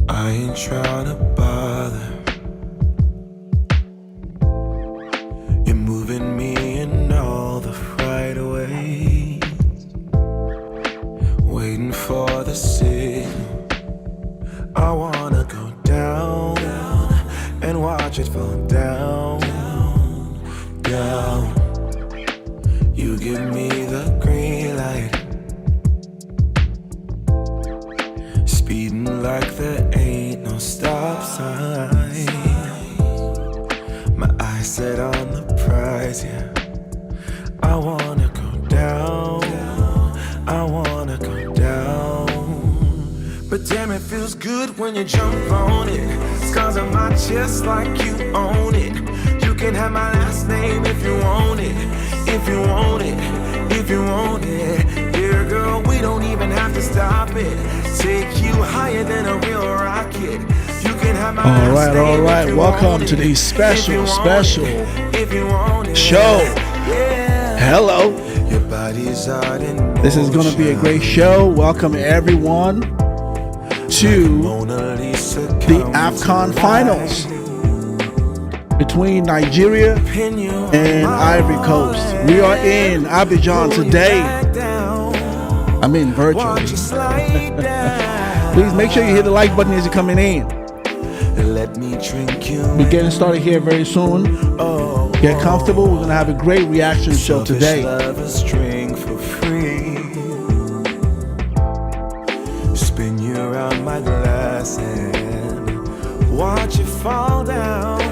I ain't trying to bother. You're moving me in all the right ways, waiting for the signal. I wanna go down and watch it fall down. You give me the green light, speeding like there ain't no stop sign. My eyes set on the prize, yeah. I wanna go down, I wanna go down. But damn, it feels good when you jump on it. Scars on my chest like you own it. You can have my last name if you want it. If you want it, if you want it. Dear girl, we don't even have to stop it. Take you higher than a real rocket. You can have my last name. All right. Welcome to the special show. Hello. Your body's out in This is going to be a great show. Welcome everyone to the AFCON finals between Nigeria and Ivory Coast. We are in Abidjan today. I'm in virtually. Please make sure you hit the like button as you're coming in. We're getting started here very soon. Get comfortable. We're going to have a great reaction show today. Spin you around my glass and watch it fall down.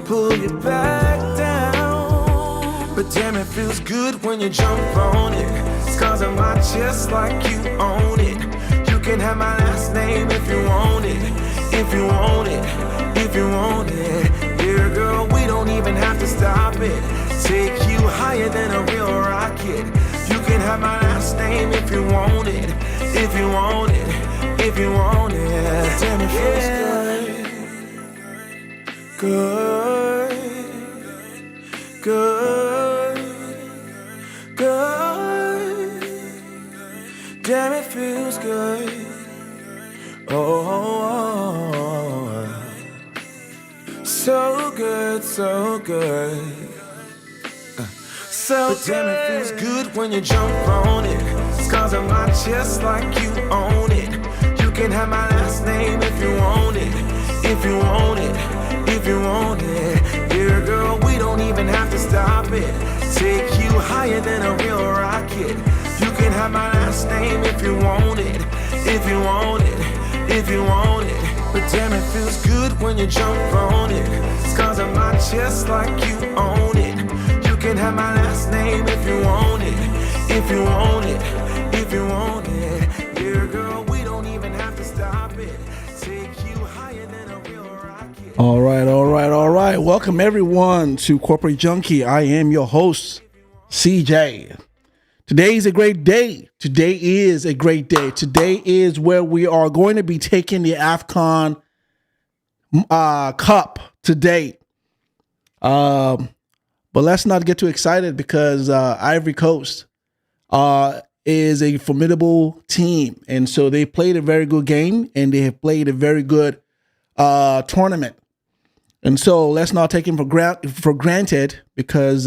Pull you back down. But damn, it feels good when you jump on it. Scars on my chest like you own it. You can have my last name if you want it. If you want it, if you want it. Dear girl, we don't even have to stop it. Take you higher than a real rocket. You can have my last name if you want it. If you want it, if you want it. Damn, it feels good. Good, good. Damn, it feels good. Oh, so good, so good. So damn, it feels good when you jump on it. Scars on my chest like you own it. You can have my last name if you want it. If you want it, if you want it. Dear girl, we don't even have to stop it. Take you higher than a real rocket. You can have my last name if you want it. If you want it, if you want it. But damn, it feels good when you jump on it. Scars on my chest like you own it. You can have my last name if you want it. If you want it, if you want it. Dear girl, we don't even have to stop it. Take you higher than a real rocket. All right. Welcome everyone to Corporate Junky. I am your host, CJ. Today is a great day. Today is where we are going to be taking the AFCON Cup today. But let's not get too excited because Ivory Coast is a formidable team. And so they played a very good game and they have played a very good tournament. And so let's not take them for granted because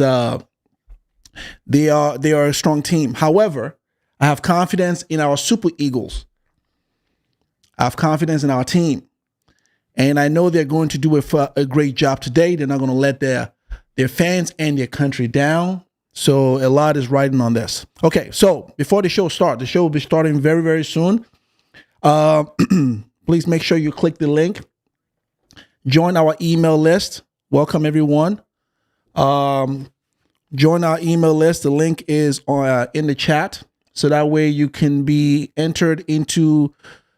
they are a strong team. However, I have confidence in our Super Eagles. I have confidence in our team. And I know they're going to do a great job today. They're not going to let their fans and their country down. So a lot is riding on this. Okay, so before the show starts, the show will be starting very, very soon. Please make sure you click the link. Join our email list. Welcome, everyone. Join our email list. The link is in the chat. So that way you can be entered into,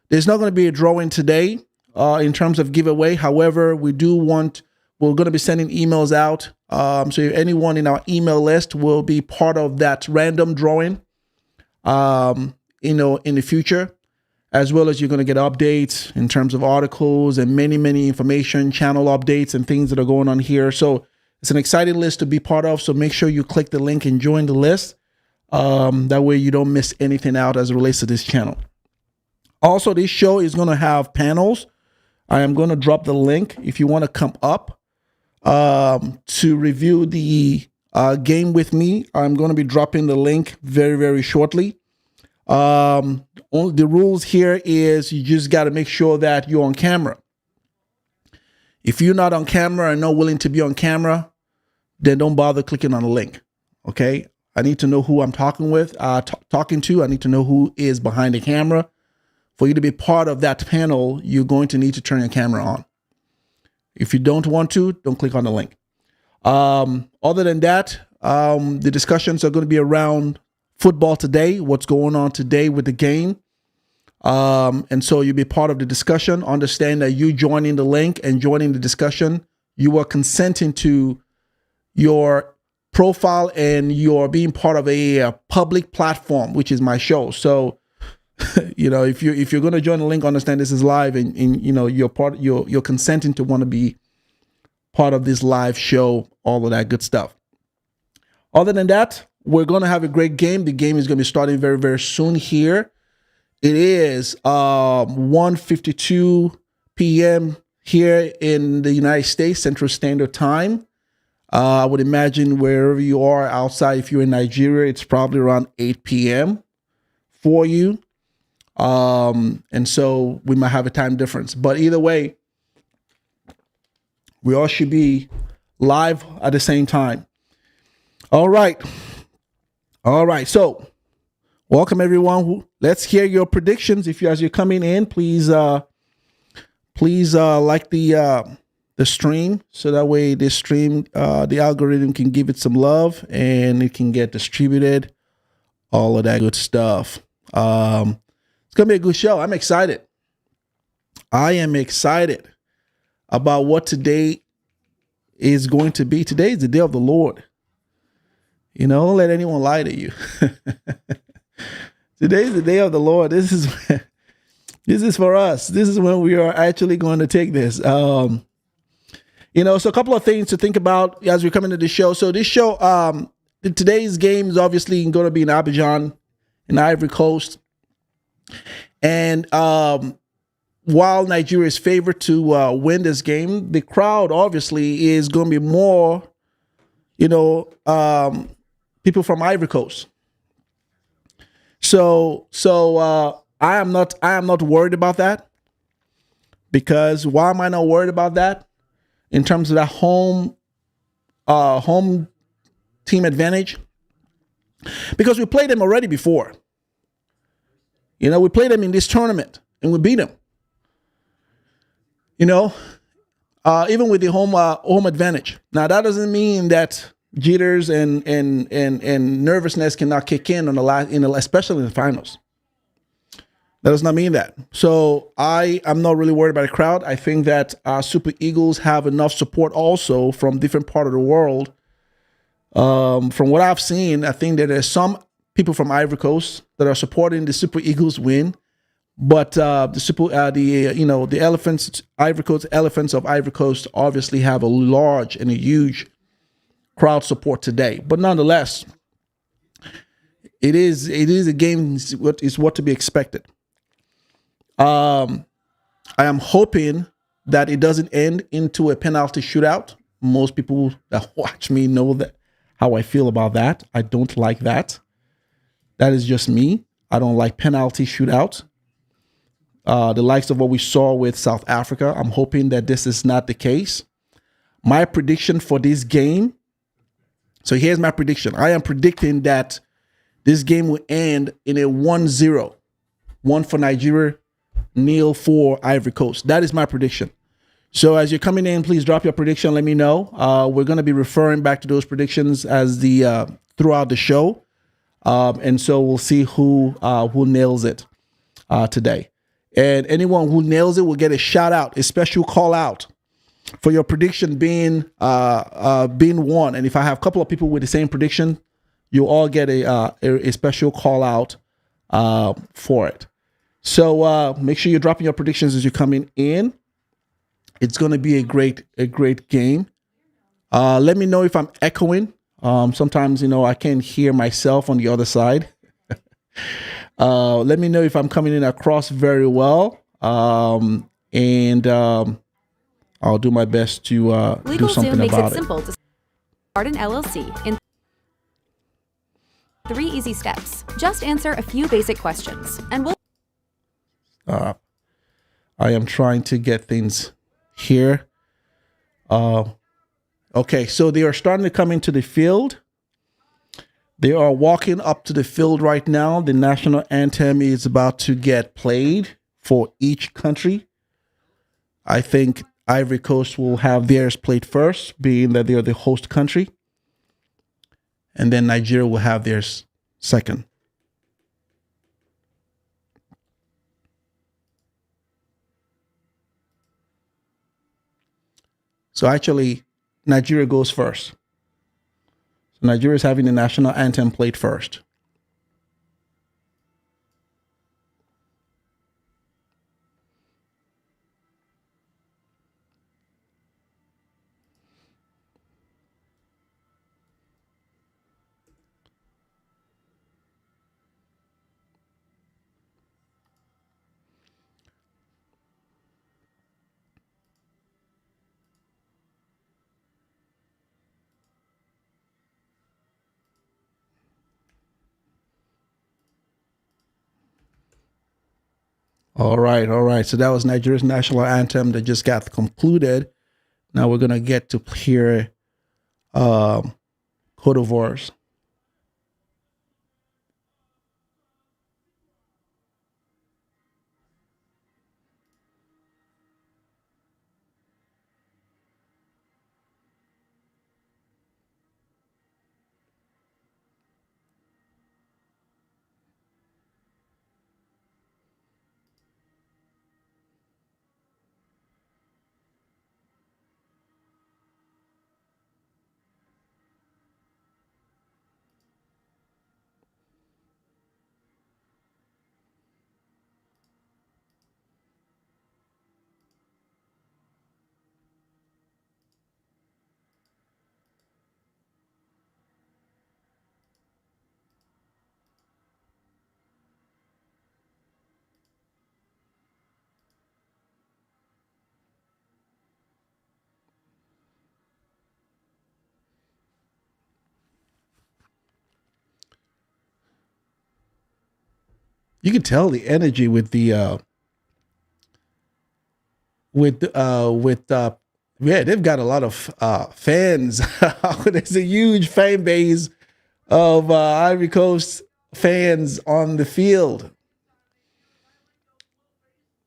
there's not going to be a drawing today in terms of giveaway. However, we're going to be sending emails out. So if anyone in our email list will be part of that random drawing, in the future, as well as you're going to get updates in terms of articles and many, many information, channel updates and things that are going on here. So it's an exciting list to be part of. So make sure you click the link and join the list. That way you don't miss anything out as it relates to this channel. Also, this show is going to have panels. I am going to drop the link if you want to come up to review the game with me. I'm going to be dropping the link very, very shortly. Only the rules here is you just got to make sure that you're on camera. If you're not on camera and not willing to be on camera, then don't bother clicking on the link. Okay. I need to know who I'm talking with, talking to. I need to know who is behind the camera. For you to be part of that panel, you're going to need to turn your camera on. If you don't want to, don't click on the link. Other than that, the discussions are going to be around football today, what's going on today with the game. And so you'll be part of the discussion. Understand that you joining the link and joining the discussion, you are consenting to your profile and you're being part of a public platform, which is my show. So, if you're going to join the link, understand this is live and you're consenting to want to be part of this live show, all of that good stuff. Other than that, we're going to have a great game. The game is going to be starting very, very soon here. It is 1:52 p.m. here in the United States, Central Standard Time. I would imagine wherever you are outside, if you're in Nigeria, it's probably around 8 p.m. for you. And so we might have a time difference. But either way, we all should be live at the same time. All right. So welcome everyone. Let's hear your predictions. As you're coming in, please like the stream, so that way this stream, the algorithm can give it some love and it can get distributed, all of that good stuff. It's gonna be a good show. I'm excited. I am excited about what today is going to be. Today is the day of the Lord. Don't let anyone lie to you. Today is the day of the Lord. This is for us. This is when we are actually going to take this. So a couple of things to think about as we come into the show. So this show, today's game is obviously going to be in Abidjan, in Ivory Coast. And while Nigeria is favored to win this game, the crowd obviously is going to be more, people from Ivory Coast. So I am not worried about that, because why am I not worried about that? In terms of that home team advantage, because we played them already before. We played them in this tournament and we beat them. Even with the home advantage. Now that doesn't mean that jitters and nervousness cannot kick in especially in the finals. That does not mean that. So I am not really worried about the crowd. I think that Super Eagles have enough support also from different part of the world. From what I've seen, I think that there's some people from Ivory Coast that are supporting the Super Eagles win, but the Elephants of Ivory Coast obviously have a large and a huge crowd support today. But nonetheless, it is a game. Is what to be expected. I am hoping that it doesn't end into a penalty shootout. Most people that watch me know that how I feel about that. I don't like that. That is just me. I don't like penalty shootouts. The likes of what we saw with South Africa. I'm hoping that this is not the case. My prediction for this game. So here's my prediction. I am predicting that this game will end in a 1-0. 1 for Nigeria, 0 for Ivory Coast. That is my prediction. So as you're coming in, please drop your prediction. Let me know. We're going to be referring back to those predictions as throughout the show. And so we'll see who nails it today. And anyone who nails it will get a shout out, a special call out for your prediction being won. And if I have a couple of people with the same prediction, you'll all get a special call out for it. So make sure you're dropping your predictions as you're coming in. It's going to be a great game. Let me know if I'm echoing. Sometimes, I can't hear myself on the other side. Let me know if I'm coming in across very well. I'll do my best to do something makes about it simple to start an LLC in 3 easy steps. Just answer a few basic questions, and we'll. I am trying to get things here. Okay, so they are starting to come into the field. They are walking up to the field right now. The national anthem is about to get played for each country. I think Ivory Coast will have theirs played first, being that they are the host country. And then Nigeria will have theirs second. So actually, Nigeria goes first. So Nigeria is having the national anthem played first. All right, all right. So that was Nigeria's national anthem that just got concluded. Now we're gonna get to hear Cote d'Ivoire's. You can tell the energy with the yeah, they've got a lot of fans. There's a huge fan base of Ivory Coast fans on the field.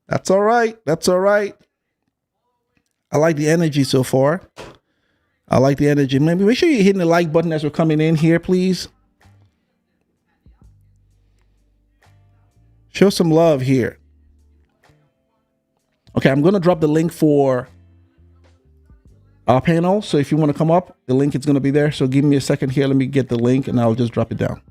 That's all right. That's all right. I like the energy so far. I like the energy. Maybe make sure you're hitting the like button as we're coming in here, please. Show some love here. Okay, I'm going to drop the link for our panel. So if you want to come up, the link is going to be there. So give me a second here. Let me get the link and I'll just drop it down.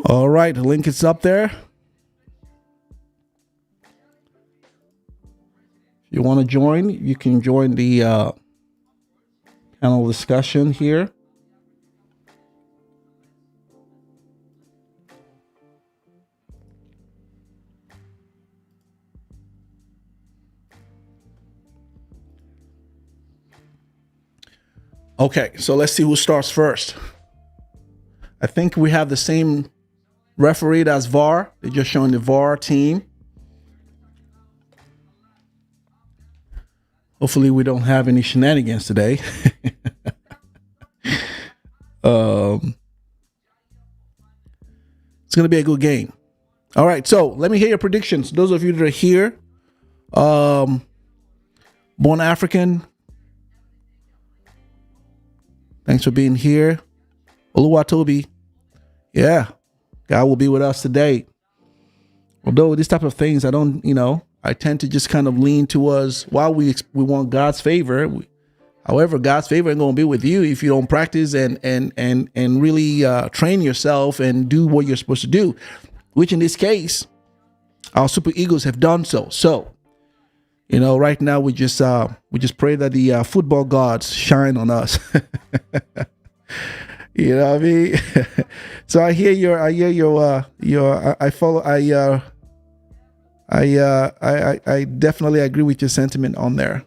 All right, the link is up there. If you want to join, you can join the panel discussion here. Okay, so let's see who starts first. I think we have the same referee as VAR. They're just showing the VAR team. Hopefully we don't have any shenanigans today. It's going to be a good game. All right, so let me hear your predictions. Those of you that are here, born African, thanks for being here. Oluwatobi, yeah, God will be with us today. Although these type of things, I tend to just kind of lean towards, while we want God's favor. However, God's favor ain't gonna be with you if you don't practice and really train yourself and do what you're supposed to do. Which in this case, our Super Eagles have done so. So, right now we just pray that the football gods shine on us. You know what I mean? So I definitely agree with your sentiment on there.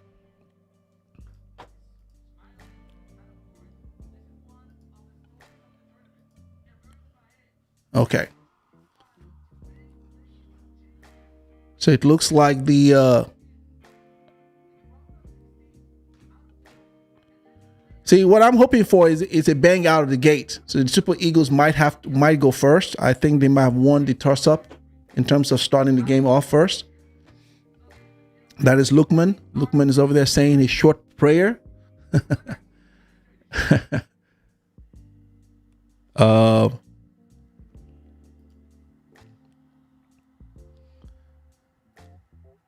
Okay. So it looks like see, what I'm hoping for is a bang out of the gate. So the Super Eagles might go first. I think they might have won the toss up in terms of starting the game off first. That is Lukman. Lukman is over there saying his short prayer.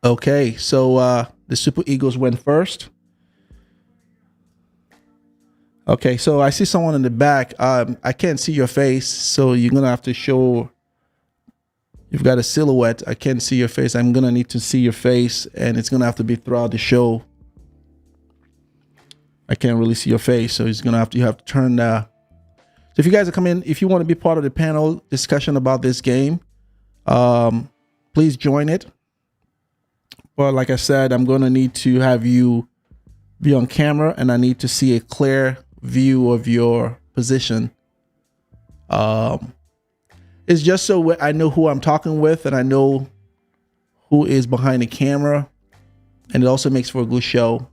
Okay, so the Super Eagles went first. Okay, so I see someone in the back. I can't see your face, so you're gonna have to show. You've got a silhouette. I can't see your face. I'm gonna need to see your face, and it's gonna have to be throughout the show. I can't really see your face, so you have to turn. So if you guys are coming, if you want to be part of the panel discussion about this game, please join it. But like I said, I'm gonna need to have you be on camera, and I need to see a clear view of your position. It's just so I know who I'm talking with, and I know who is behind the camera, and it also makes for a good show.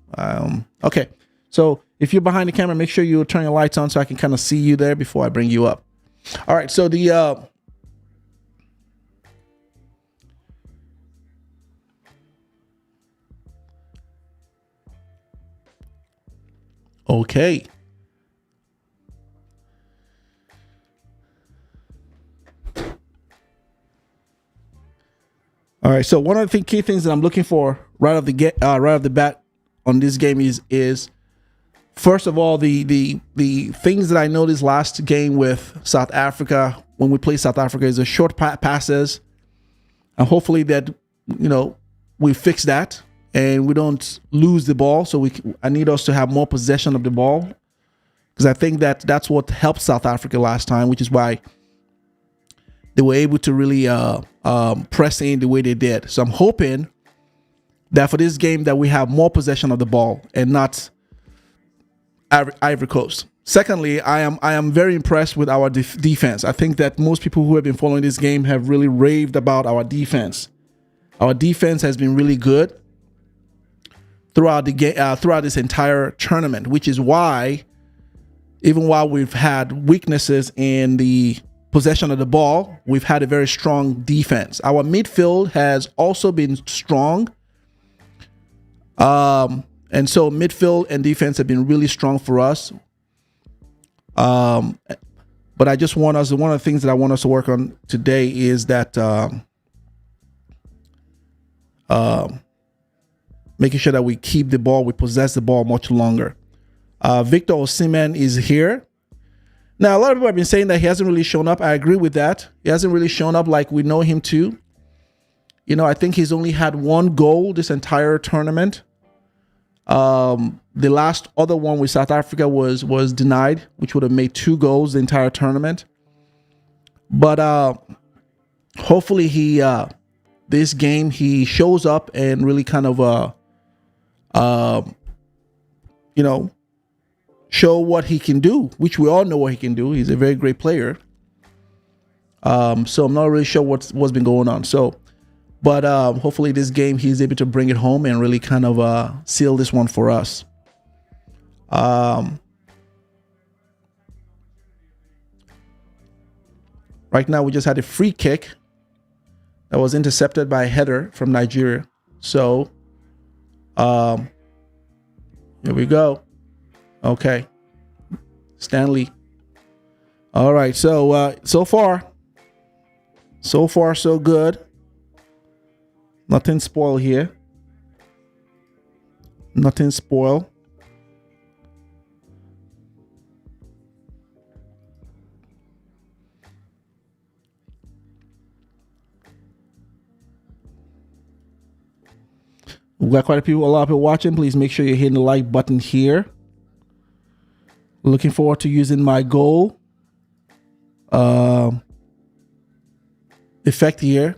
Okay, so if you're behind the camera, make sure you turn your lights on so I can kind of see you there before I bring you up. All right, so okay. All right. So one of the key things that I'm looking for right off the bat on this game is first of all the things that I noticed last game with South Africa when we played South Africa is the short passes, and hopefully that we fix that and we don't lose the ball. So I need us to have more possession of the ball, because I think that's what helped South Africa last time, which is why they were able to really press in the way they did. So I'm hoping that for this game that we have more possession of the ball and not Ivory Coast. Secondly, I am very impressed with our defense. I think that most people who have been following this game have really raved about our defense. Our defense has been really good throughout the game, throughout this entire tournament, which is why, even while we've had weaknesses in the possession of the ball, we've had a very strong defense. Our midfield has also been strong. And so midfield and defense have been really strong for us. But I just want us, one of the things that I want us to work on today is that making sure that we keep the ball, we possess the ball much longer. Victor Osimhen is here. Now, a lot of people have been saying that he hasn't really shown up. I agree with that. He hasn't really shown up like we know him to. I think he's only had one goal this entire tournament. The last other one with South Africa was denied, which would have made 2 goals the entire tournament. But hopefully this game he shows up and really kind of show what he can do, which we all know what he can do. He's a very great player. So I'm not really sure what's been going on. So, But hopefully this game he's able to bring it home and really kind of seal this one for us. Right now we just had a free kick that was intercepted by a header from Nigeria. So here we go. Okay. Stanley. All right. So so far so good. Nothing spoiled here. Nothing spoiled. We've got quite a lot of people watching. Please make sure you're hitting the like button here. Looking forward to using my goal effect here.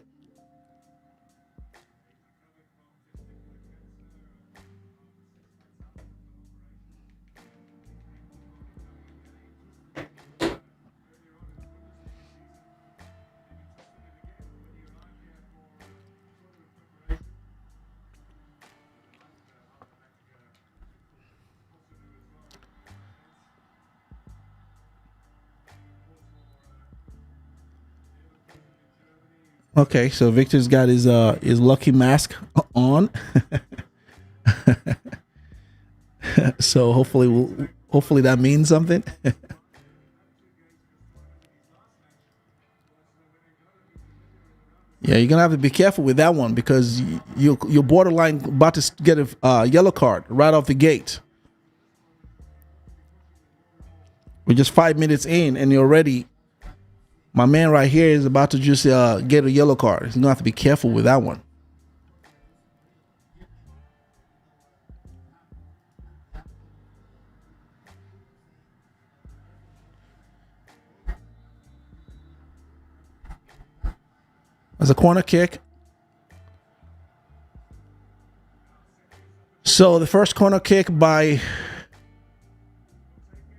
Okay, so Victor's got his lucky mask on. So hopefully that means something. Yeah, you're gonna have to be careful with that one because you're borderline about to get a yellow card right off the gate. We're just 5 minutes in, and you're already. My man right here is about to just get a yellow card. He's gonna have to be careful with that one. As a corner kick. So the first corner kick by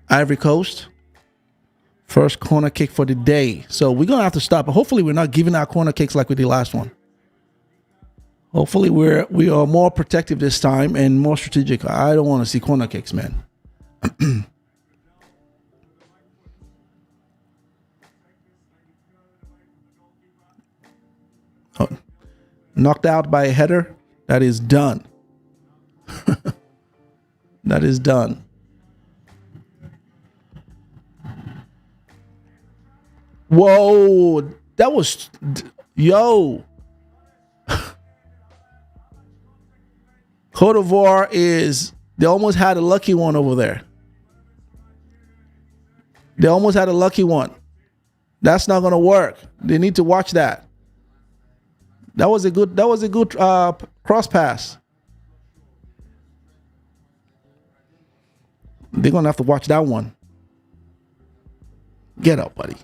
Ivory Coast. First corner kick for the day. So we're going to have to stop. Hopefully we're not giving out corner kicks like we did last one. Hopefully we are more protective this time and more strategic. I don't want to see corner kicks, man. Oh, knocked out by a header. That is done. That is done. Whoa, that was, yo. Cote d'Ivoire they almost had a lucky one over there. They almost had a lucky one. That's not going to work. They need to watch that. That was a good cross pass. They're going to have to watch that one. Get up, buddy.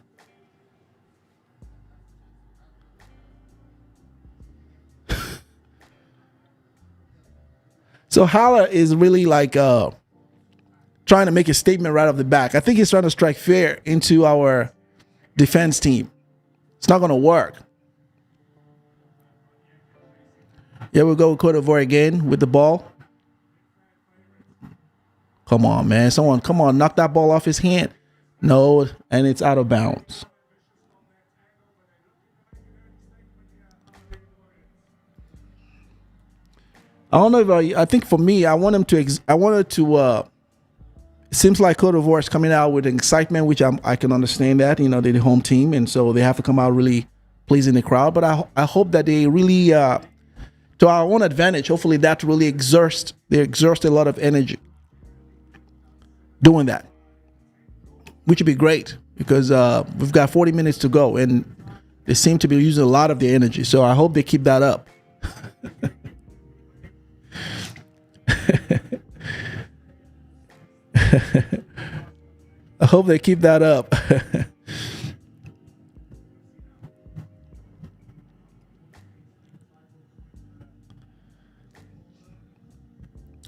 So Haller is really like trying to make a statement right off the back. I think he's trying to strike fear into our defense team. It's not going to work. Here we go with Cote d'Ivoire again with the ball. Come on, man. Someone, come on, knock that ball off his hand. No, and it's out of bounds. I don't know if I think for me, I wanted to. It seems like Cote d'Ivoire is coming out with excitement, which I can understand that. You know, they're the home team, and so they have to come out really pleasing the crowd. But I hope that they really, to our own advantage, hopefully that really exerts a lot of energy doing that, which would be great because we've got 40 minutes to go, and they seem to be using a lot of their energy. So I hope they keep that up. I hope they keep that up.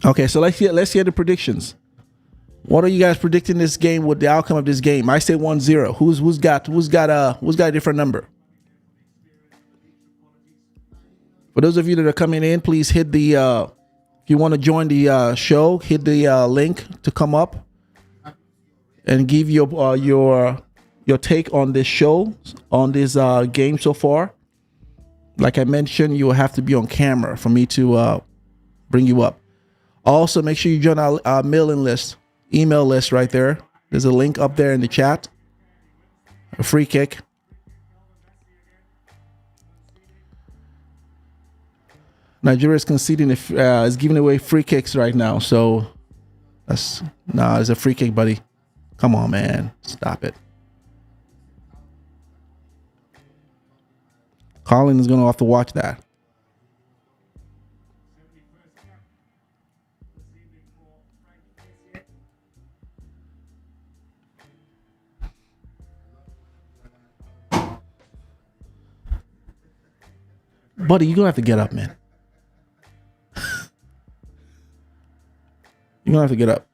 Okay, so let's hear the predictions. What are you guys predicting this game with the outcome of this game? I say 1-0. Who's got a different number? For those of you that are coming in, please hit the, if you want to join the show, hit the link to come up and give your take on this show, on this game so far. Like I mentioned, you will have to be on camera for me to bring you up. Also, make sure you join our mailing list, email list right there. There's a link up there in the chat. A free kick. Nigeria is conceding, is giving away free kicks right now. So it's a free kick, buddy. Come on, man. Stop it. Colin is going to have to watch that. Buddy, you're going to have to get up, man. You're going to have to get up.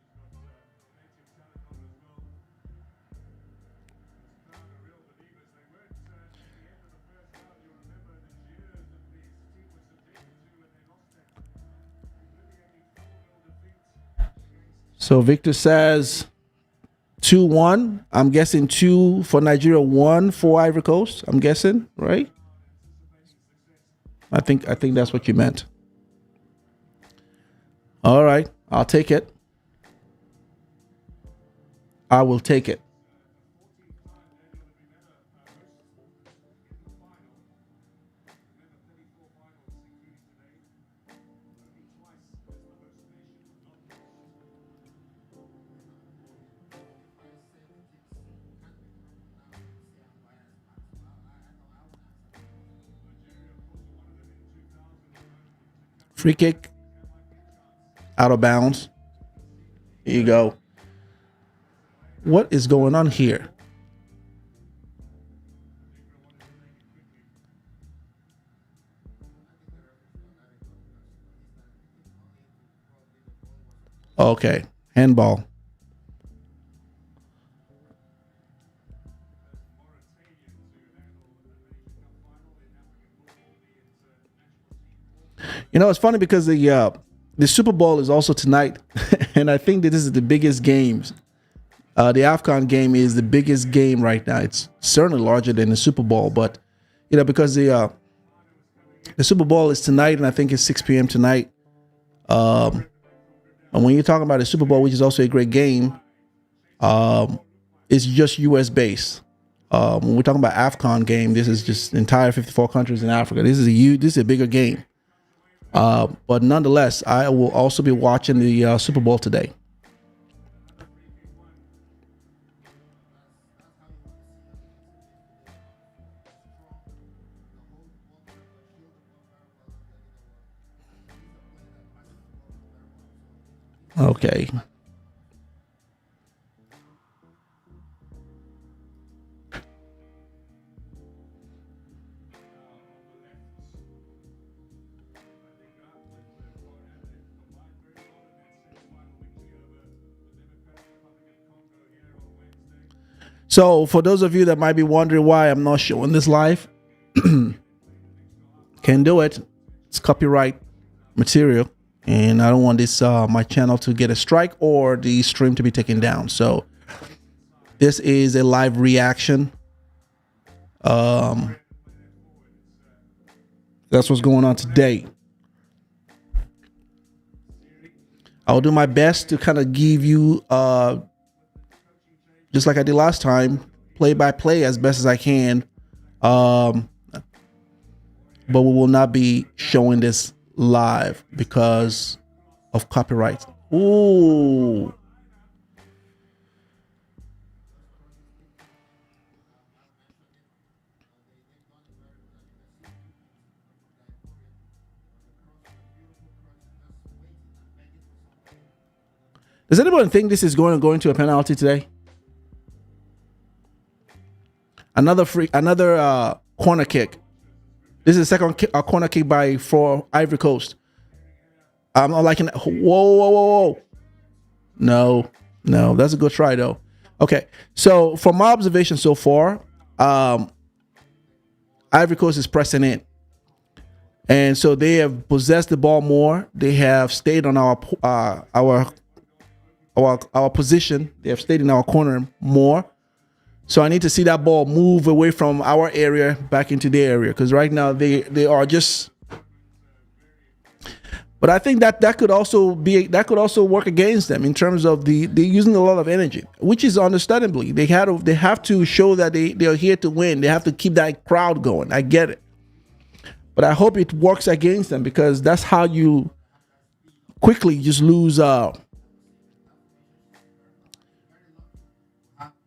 So Victor says 2-1. I'm guessing 2 for Nigeria, 1 for Ivory Coast. I'm guessing, right? I think that's what you meant. All right, I'll take it. I will take it. Free kick. Out of bounds. Here you go. What is going on here? Okay, handball. You know, it's funny because the Super Bowl is also tonight, and I think that this is the biggest games. The AFCON game is the biggest game right now. It's certainly larger than the Super Bowl, but you know, because the Super Bowl is tonight, and I think it's 6 p.m. tonight. And when you're talking about the Super Bowl, which is also a great game, it's just U.S. based. When we're talking about AFCON game, this is just entire 54 countries in Africa. This is a bigger game. But nonetheless, I will also be watching the Super Bowl today. Okay. So for those of you that might be wondering why I'm not showing this live, can't do it. It's copyright material, and I don't want this my channel to get a strike or the stream to be taken down. So this is a live reaction. That's what's going on today. I'll do my best to kind of give you just like I did last time, play by play as best as I can. But we will not be showing this live because of copyright. Ooh. Does anyone think this is going to a penalty today? Another corner kick. This is the second corner kick for Ivory Coast. I'm not liking that. Whoa. No, that's a good try though. Okay, so from my observation so far, Ivory Coast is pressing in. And so they have possessed the ball more. They have stayed on our position. They have stayed in our corner more. So I need to see that ball move away from our area back into their area, because right now they are just. But I think that could also work against them in terms of they're using a lot of energy, which is understandably they have to show that they are here to win. They have to keep that crowd going. I get it, but I hope it works against them, because that's how you quickly just lose.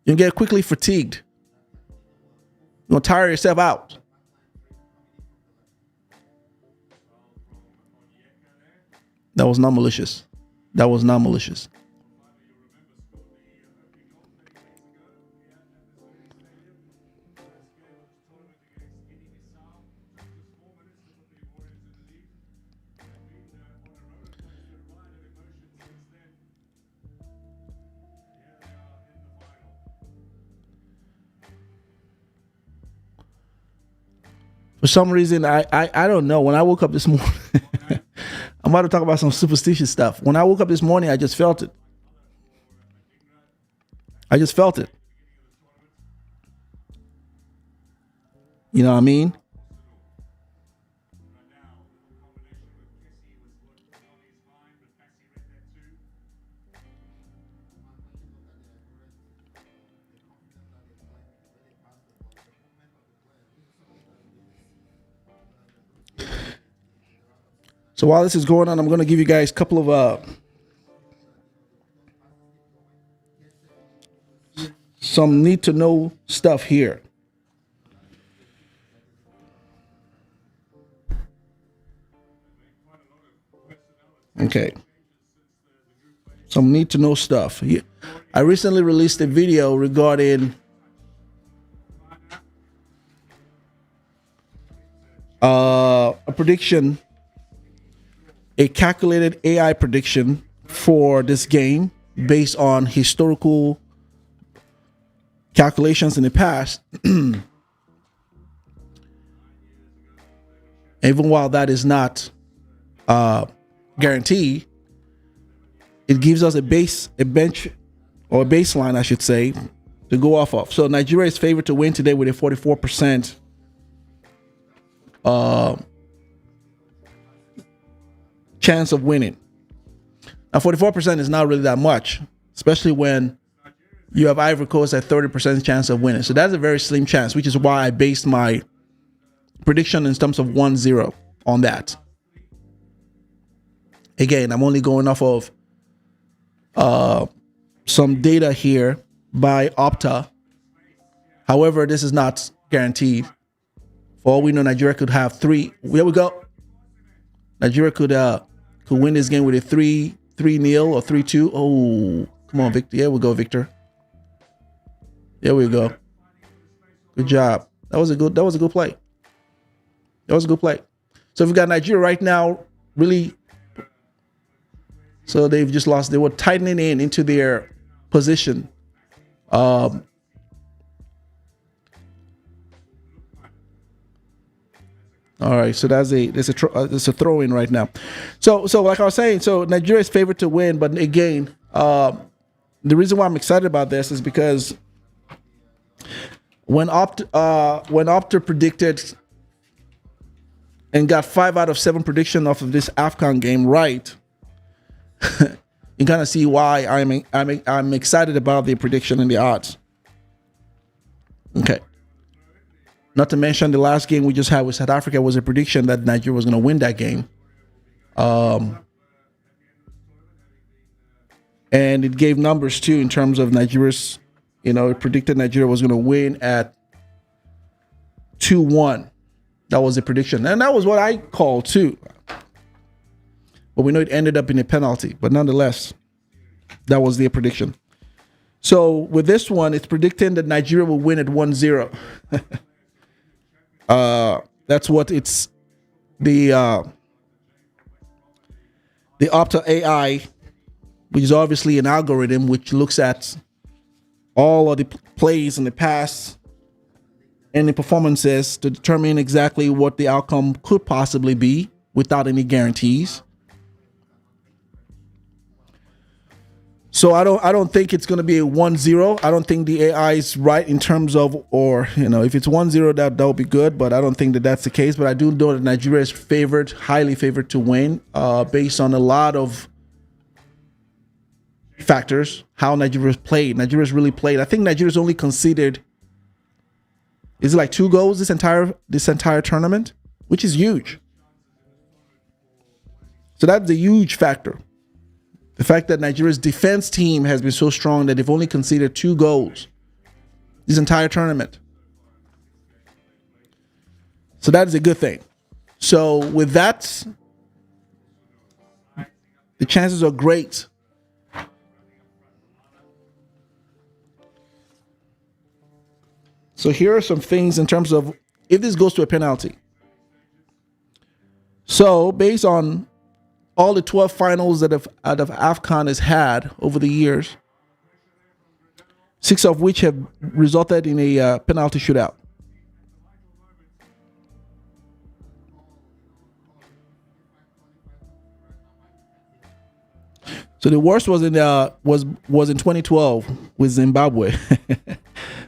You get quickly fatigued. You're gonna tire yourself out. That was not malicious. That was not malicious. For some reason, I don't know. When I woke up this morning, I'm about to talk about some superstitious stuff. When I woke up this morning, I just felt it. I just felt it. You know what I mean? So while this is going on, I'm going to give you guys a couple of some need to know stuff here. Okay. Some need to know stuff. I recently released a video regarding a prediction, a calculated AI prediction for this game based on historical calculations in the past. Even while that is not guaranteed, it gives us a bench, or a baseline, I should say, to go off of. So Nigeria is favored to win today with a 44% chance of winning. Now, 44% is not really that much, especially when you have Ivory Coast at 30% chance of winning. So that's a very slim chance, which is why I based my prediction in terms of 1-0 on that. Again, I'm only going off of some data here by Opta. However, this is not guaranteed. For all we know, Nigeria could have three. Here we go. Nigeria could win this game with a 3-0 or 3-2. Oh, come on, Victor. Here we go, Victor. There we go. Good job. That was a good play. That was a good play. So we've got Nigeria right now, really. So they've just lost. They were tightening into their position. All right, so there's a throw in right now. So like I was saying, so Nigeria is favored to win, but again, the reason why I'm excited about this is because when Opta predicted and got 5 out of 7 prediction off of this AFCON game right, you kind of see why I'm excited about the prediction and the odds. Okay. Not to mention the last game we just had with South Africa was a prediction that Nigeria was going to win that game. And it gave numbers too in terms of Nigeria's, it predicted Nigeria was going to win at 2-1. That was the prediction. And that was what I called too. But we know it ended up in a penalty. But nonetheless, that was their prediction. So with this one, it's predicting that Nigeria will win at 1-0. That's what it's the Opta AI, which is obviously an algorithm which looks at all of the plays in the past and the performances to determine exactly what the outcome could possibly be without any guarantees. So I don't think it's going to be a 1-0. I don't think the AI is right in terms of, or if it's 1-0, that would be good, but I don't think that that's the case. But I do know that Nigeria is favored, highly favored to win, based on a lot of factors. How Nigeria's played. Nigeria's really played. I think Nigeria's only conceded, is it like 2 goals this entire tournament, which is huge. So that's a huge factor. The fact that Nigeria's defense team has been so strong that they've only conceded 2 goals this entire tournament. So that is a good thing. So with that, the chances are great. So here are some things in terms of if this goes to a penalty. So based on all the 12 finals that AFCON has had over the years, 6 of which have resulted in a penalty shootout. So the worst was in 2012 with Zimbabwe.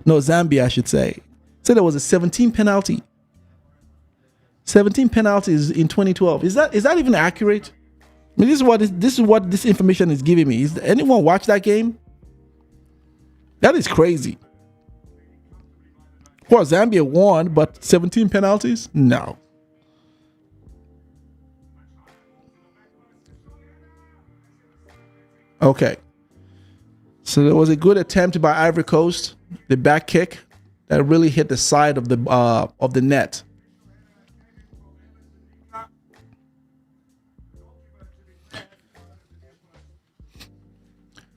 No, Zambia, I should say. So there was a 17 penalty. 17 penalties in 2012. Is that even accurate? I mean, this is what this information is giving me. Is anyone watch that game? That is crazy. Of course, Zambia won, but 17 penalties? No. Okay. So there was a good attempt by Ivory Coast, the back kick that really hit the side of the net.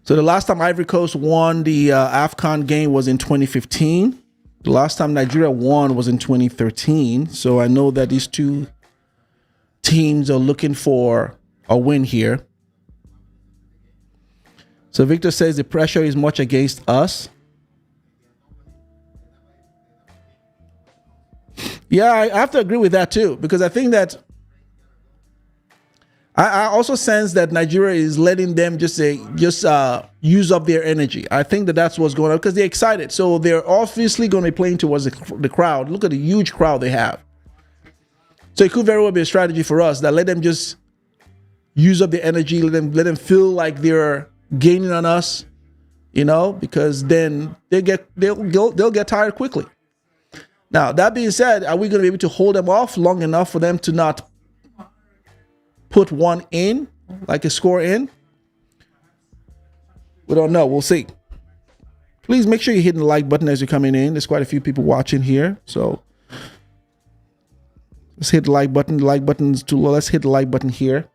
So the last time Ivory Coast won the AFCON game was in 2015. The last time Nigeria won was in 2013. So I know that these two teams are looking for a win here. So Victor says the pressure is much against us. Yeah, I have to agree with that too, because I think that I also sense that Nigeria is letting them just use up their energy. I think that that's what's going on because they're excited. So they're obviously going to be playing towards the crowd. Look at the huge crowd they have. So it could very well be a strategy for us that let them just use up the energy. Let them feel like they're gaining on us, because then they'll get tired quickly. Now that being said, are we going to be able to hold them off long enough for them to not put one in, like a score in? We don't know. We'll see. Please make sure you're hitting the like button as you're coming in. There's quite a few people watching here. So let's hit the like button. The like button's too low. Let's hit the like button here.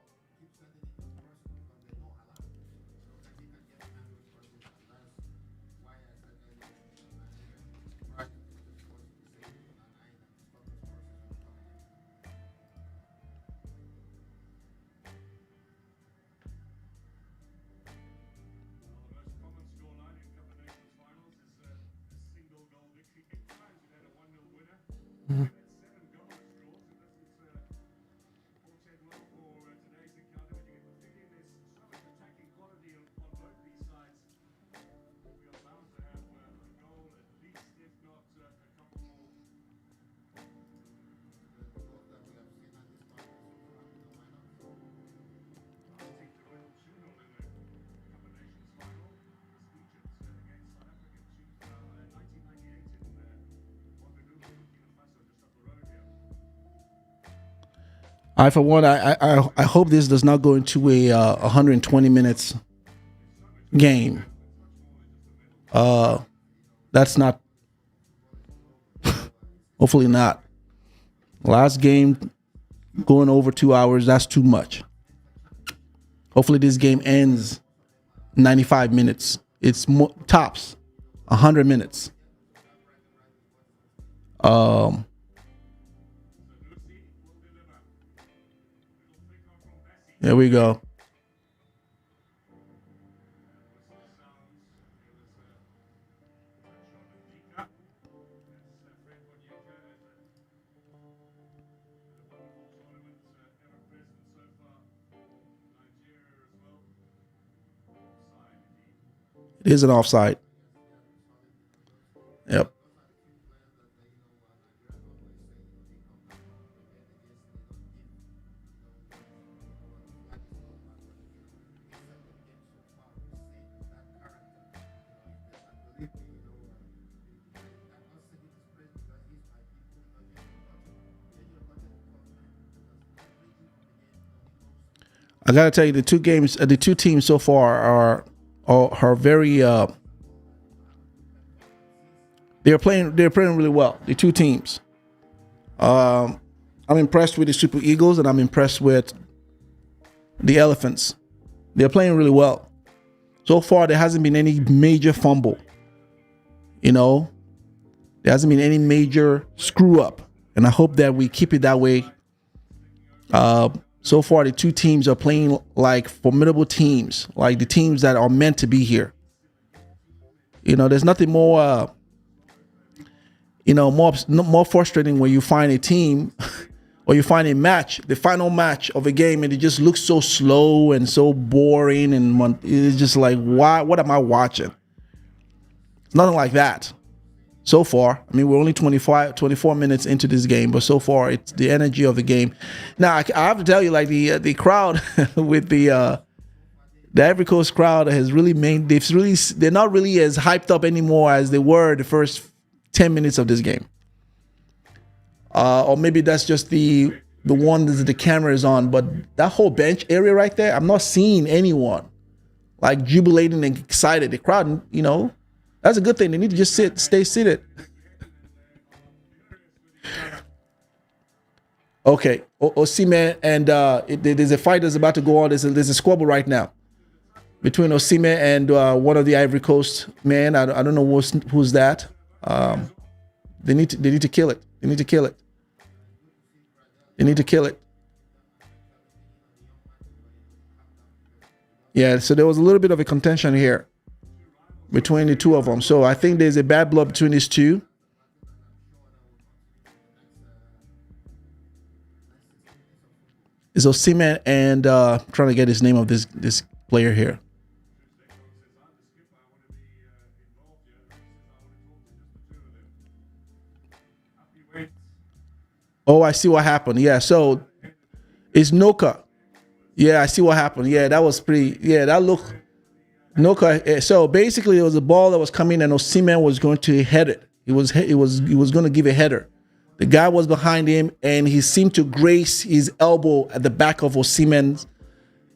For one, I hope this does not go into a 120 minutes game. That's not. Hopefully not. Last game going over 2 hours. That's too much. Hopefully this game ends 95 minutes. It's tops 100 minutes. There we go. It is an offside. Yep. I gotta tell you, the two teams so far are very. They're playing really well. The two teams. I'm impressed with the Super Eagles, and I'm impressed with the Elephants. They're playing really well. So far, there hasn't been any major fumble. There hasn't been any major screw up, and I hope that we keep it that way. So far, the two teams are playing like formidable teams, like the teams that are meant to be here. There's nothing more, more frustrating when you find a team or you find a match, the final match of a game, and it just looks so slow and so boring, and it's just like, why? What am I watching? It's nothing like that. So far, I mean, we're only 24 minutes into this game, but so far, it's the energy of the game. Now, I have to tell you, like the crowd with the Ivory Coast crowd they're not really as hyped up anymore as they were the first 10 minutes of this game. Or maybe that's just the one that the camera is on, but that whole bench area right there, I'm not seeing anyone like jubilating and excited. The crowd, that's a good thing. They need to just stay seated. Okay, Osimhen and there's a fight that's about to go on. There's a squabble right now between Osimhen and one of the Ivory Coast men. I don't know who's that. They need to kill it. They need to kill it. They need to kill it. Yeah, so there was a little bit of a contention here between the two of them. So I think there's a bad blood between these two. It's Osimhen and trying to get his name of this player here. Oh, I see what happened. Yeah, so it's Noka. Yeah, I see what happened. Yeah, that was pretty. Yeah, that looked. Noka. So basically, it was a ball that was coming, and Osimhen was going to head it. He was going to give a header. The guy was behind him, and he seemed to grace his elbow at the back of Osimhen's,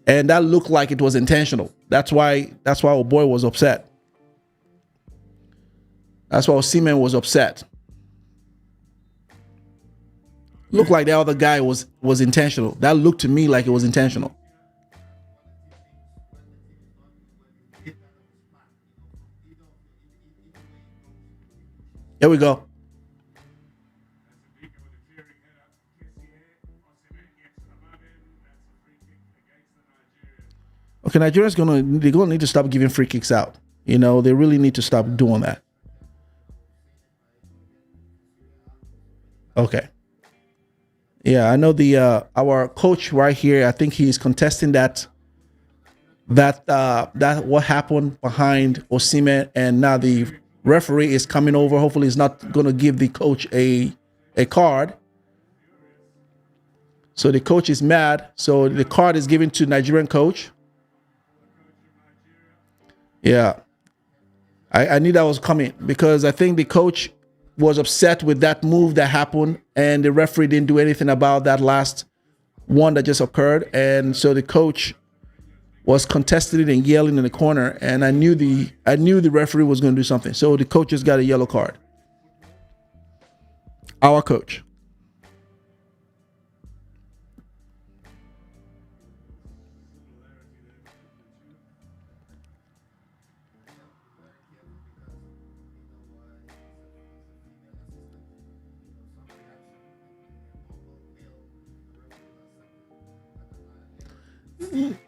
and that looked like it was intentional. That's why our boy was upset. That's why Osimhen was upset. Looked like the other guy was intentional. That looked to me like it was intentional. Here we go. Okay, Nigerians they're gonna need to stop giving free kicks out. They really need to stop doing that. Okay. Yeah, I know our coach right here. I think he's contesting that what happened behind Osimhen, and now the referee is coming over. Hopefully, he's not going to give the coach a card. So the coach is mad. So the card is given to Nigerian coach. Yeah, I knew that was coming because I think the coach was upset with that move that happened, and the referee didn't do anything about that last one that just occurred. And so the coach was contesting it and yelling in the corner, and I knew the referee was going to do something. So the coach just got a yellow card. Our coach.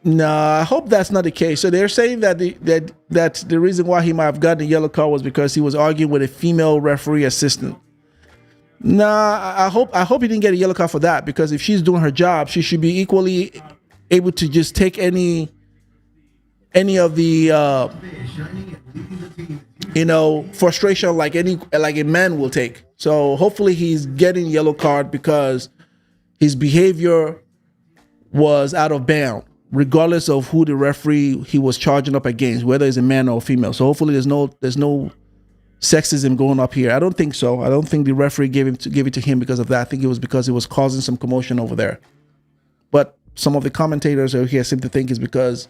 No, I hope that's not the case. So they're saying that the reason why he might have gotten a yellow card was because he was arguing with a female referee assistant. Nah, I hope he didn't get a yellow card for that, because if she's doing her job, she should be equally able to just take any any of the frustration like a man will take. So hopefully he's getting yellow card because his behavior was out of bound, regardless of who the referee he was charging up against, whether it's a man or a female. So hopefully there's no sexism going up here. I don't think so. I don't think the referee gave it to him because of that. I think it was because it was causing some commotion over there. But some of the commentators over here seem to think it's because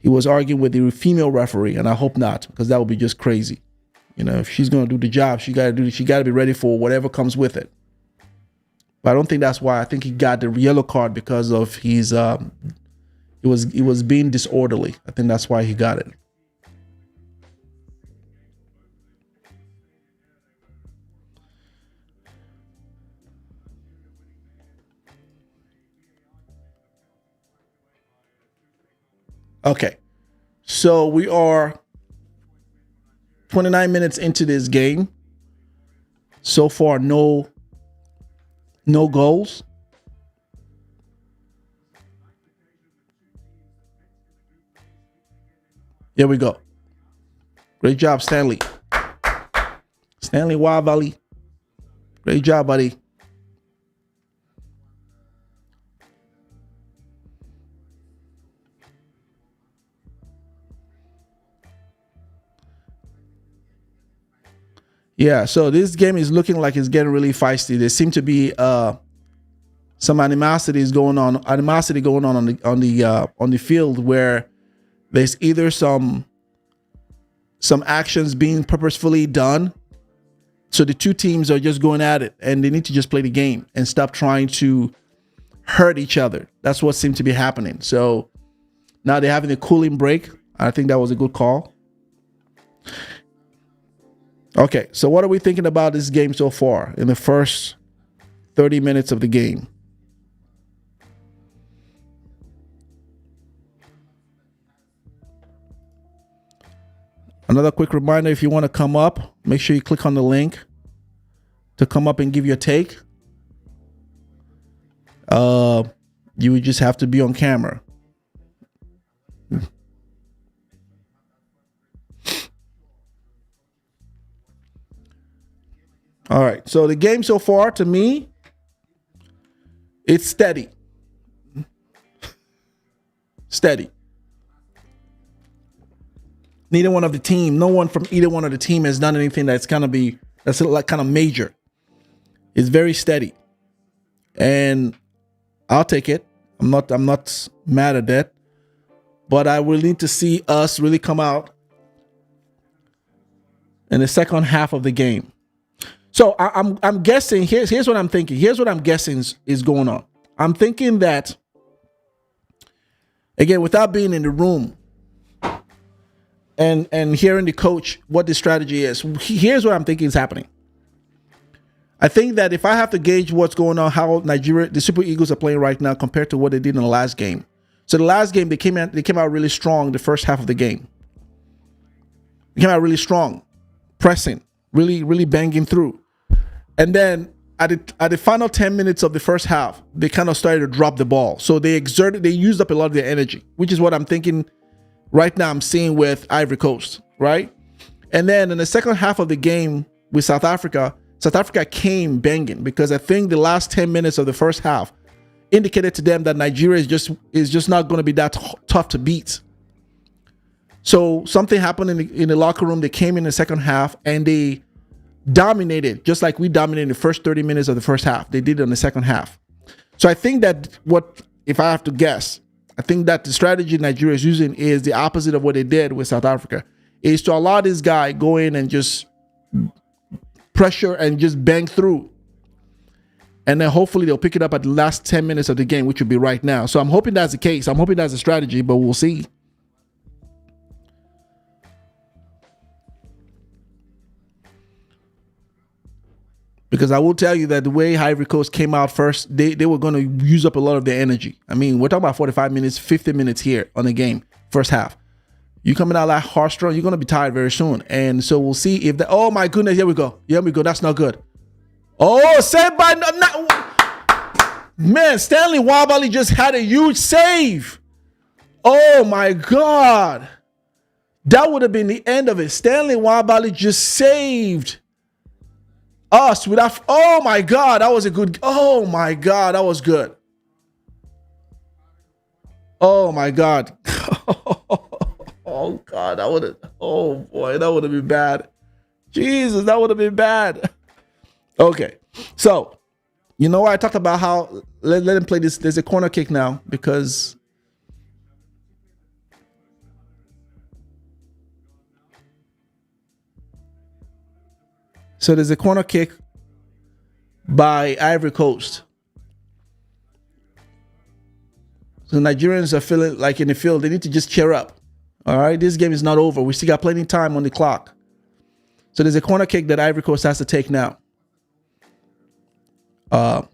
he was arguing with the female referee, and I hope not, because that would be just crazy. If she's gonna do the job, she gotta be ready for whatever comes with it. But I don't think that's why. I think he got the yellow card because of his it was being disorderly. I think that's why he got it. Okay, so we are 29 minutes into this game. So far, no goals. Here we go. Great job, Stanley. Stanley Wild Valley. Great job, buddy. Yeah, so this game is looking like it's getting really feisty. There seem to be some animosity going on on the field, where there's either some actions being purposefully done. So the two teams are just going at it, and they need to just play the game and stop trying to hurt each other. That's what seemed to be happening. So now they're having a cooling break. I think that was a good call. Okay, so what are we thinking about this game so far in the first 30 minutes of the game? Another quick reminder, if you want to come up, make sure you click on the link to come up and give your take. You would just have to be on camera. All right, so the game so far, to me, it's steady. Steady. No one from either one of the team has done anything that's like kind of major. It's very steady. And I'll take it. I'm not mad at that. But I will need to see us really come out in the second half of the game. So I'm guessing, here's what I'm thinking. Here's what I'm guessing is going on. I'm thinking that, again, without being in the room and hearing the coach what the strategy is, here's what I'm thinking is happening. I think that if I have to gauge what's going on, how Nigeria, the Super Eagles are playing right now compared to what they did in the last game. So the last game, they came out really strong the first half of the game. They came out really strong, pressing, really banging through. And then at the final 10 minutes of the first half, they kind of started to drop the ball. So they used up a lot of their energy, which is what I'm thinking right now I'm seeing with Ivory Coast, right? And then in the second half of the game with South Africa came banging, because I think the last 10 minutes of the first half indicated to them that Nigeria is just not going to be that tough to beat. So something happened in the locker room. They came in the second half and they dominated, just like we dominated the first 30 minutes of the first half. They did it in the second half. So I think that if I have to guess, I think that the strategy Nigeria is using is the opposite of what they did with South Africa, is to allow this guy go in and just pressure and just bang through. And then hopefully they'll pick it up at the last 10 minutes of the game, which would be right now. So I'm hoping that's the case. I'm hoping that's the strategy, but we'll see. Because I will tell you that the way Ivory Coast came out first, they were going to use up a lot of their energy. I mean, we're talking about 45 minutes, 50 minutes here on the game, first half. You coming out like horse strong, you're going to be tired very soon. And so we'll see if oh my goodness, here we go. That's not good. Oh, saved by, man, Stanley Wabali just had a huge save. Oh my God. That would have been the end of it. Stanley Nwabali just saved us without. Oh my God. That was a good. Oh my God. That was good. Oh my God. Oh God. That would have. Oh boy. That would have been bad. Jesus. That would have been bad. Okay. So, you know what? I talked about how. Let him play this. There's a corner kick now because. So there's a corner kick by Ivory Coast. So Nigerians are feeling like in the field, they need to just cheer up. All right, this game is not over. We still got plenty of time on the clock. So there's a corner kick that Ivory Coast has to take now. And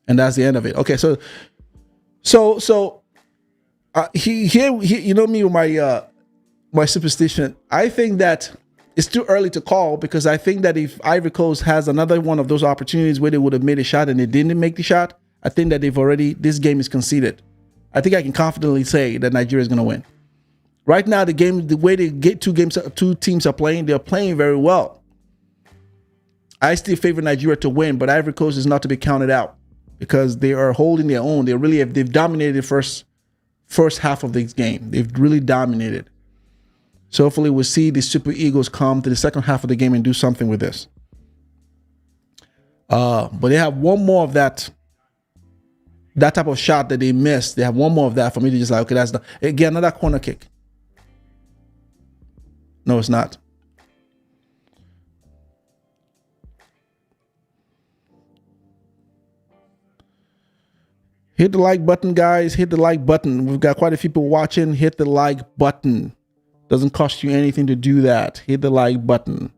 that's the end of it. Okay, so you know me with my superstition. I think that it's too early to call because I think that if Ivory Coast has another one of those opportunities where they would have made a shot and they didn't make the shot, I think that this game is conceded. I think I can confidently say that Nigeria is going to win. Right now, the way they get two teams are playing, they're playing very well. I still favor Nigeria to win, but Ivory Coast is not to be counted out because they are holding their own. They've dominated the first half of this game. They've really dominated. So hopefully we'll see the Super Eagles come to the second half of the game and do something with this. But they have one more of that type of shot that they missed. They have one more of that for me to just like, okay, that's again, another corner kick. No, it's not. Hit the like button, guys. Hit the like button. We've got quite a few people watching. Hit the like button. Doesn't cost you anything to do that. Hit the like button.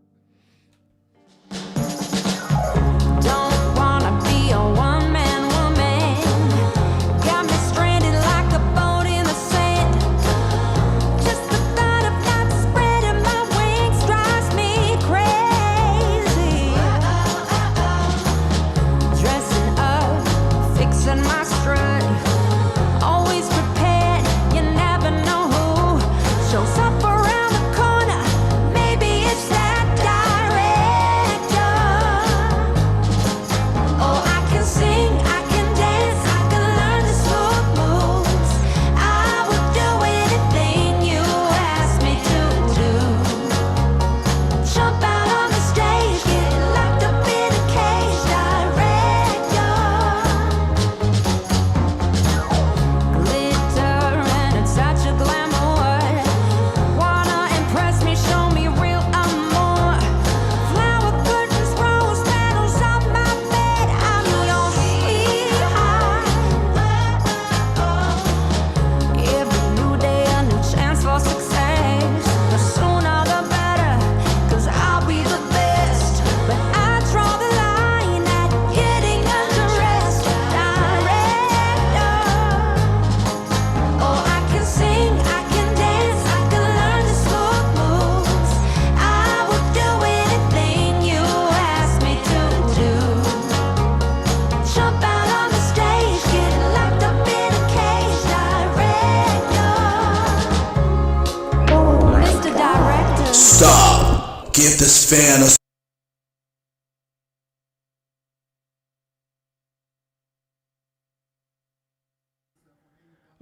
Give this fan a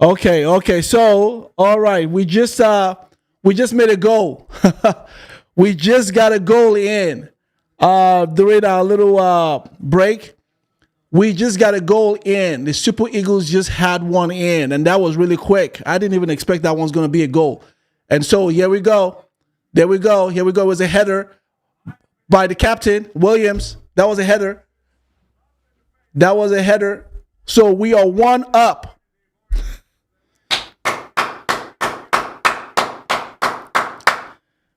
Okay. So, all right, we just made a goal. We just got a goal in during our little break. We just got a goal in. The Super Eagles just had one in, and that was really quick. I didn't even expect that one's going to be a goal. And so here we go. There we go. Here we go. It was a header by the captain, Williams. That was a header. That was a header. So we are 1 up.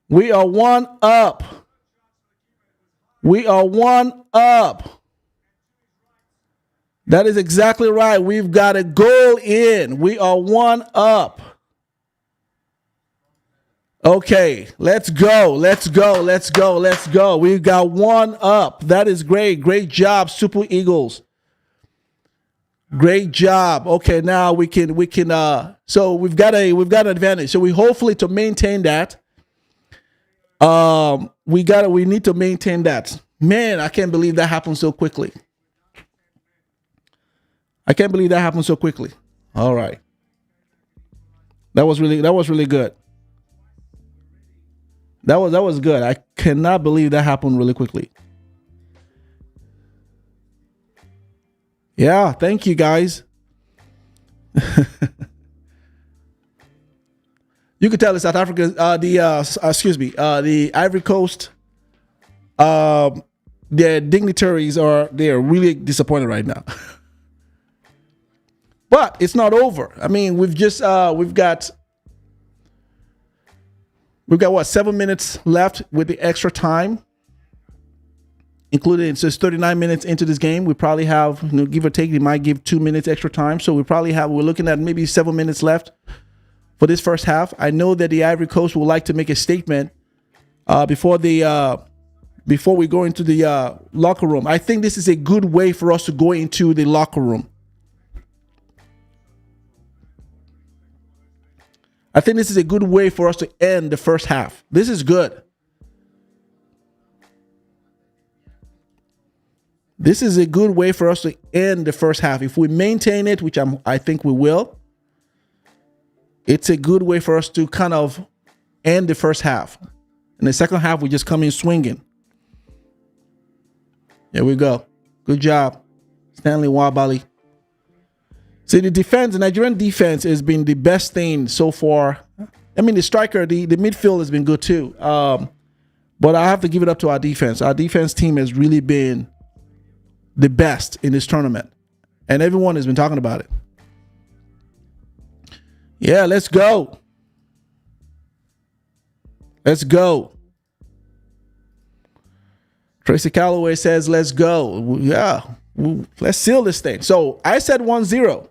We are 1 up. We are 1 up. That is exactly right. We've got a goal in. We are 1 up. Okay, let's go. We've got 1 up. That is great. Great job, Super Eagles. Great job. Okay, now we can so we've got an advantage. So we hopefully to maintain that. We need to maintain that. Man, I can't believe that happened so quickly. All right. That was really good. That was good. I cannot believe that happened really quickly. Yeah, thank you guys. You could tell the South Africa, the Ivory Coast, their dignitaries they're really disappointed right now. But it's not over. I mean, we've got what, 7 minutes left with the extra time, including, so it's 39 minutes into this game. We probably have, give or take, they might give 2 minutes extra time. So we're looking at maybe 7 minutes left for this first half. I know that the Ivory Coast would like to make a statement before we go into the locker room. I think this is a good way for us to go into the locker room. I think this is a good way for us to end the first half. This is good. This is a good way for us to end the first half. If we maintain it, which I think we will, it's a good way for us to kind of end the first half. In the second half, we just come in swinging. There we go. Good job, Stanley Wabali. See, the Nigerian defense has been the best thing so far. I mean, the striker, the midfield has been good too. But I have to give it up to our defense. Our defense team has really been the best in this tournament. And everyone has been talking about it. Yeah, let's go. Let's go. Tracy Calloway says, let's go. Yeah, let's seal this thing. So I said 1-0.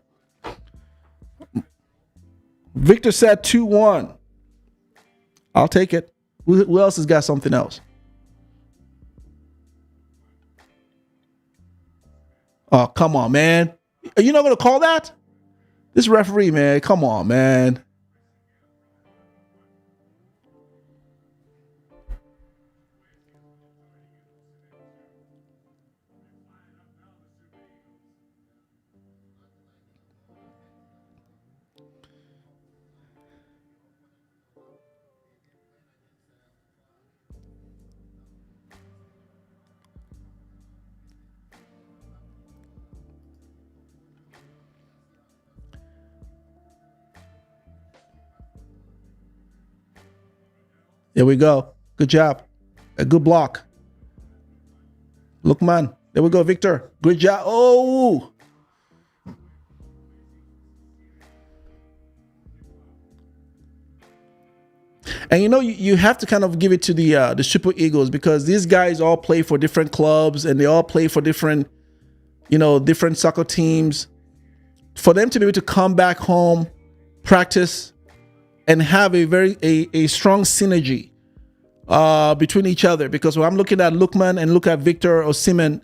Victor said 2-1. I'll take it. Who else has got something else? Oh, come on, man. Are you not going to call that? This referee, man. Come on, man. There we go. Good job. A good block. Look, man. There we go, Victor. Good job. Oh. And you have to kind of give it to the Super Eagles, because these guys all play for different clubs and they all play for different soccer teams. For them to be able to come back home, practice, and have a strong synergy between each other, because when I'm looking at Lookman and look at Victor Osimhen,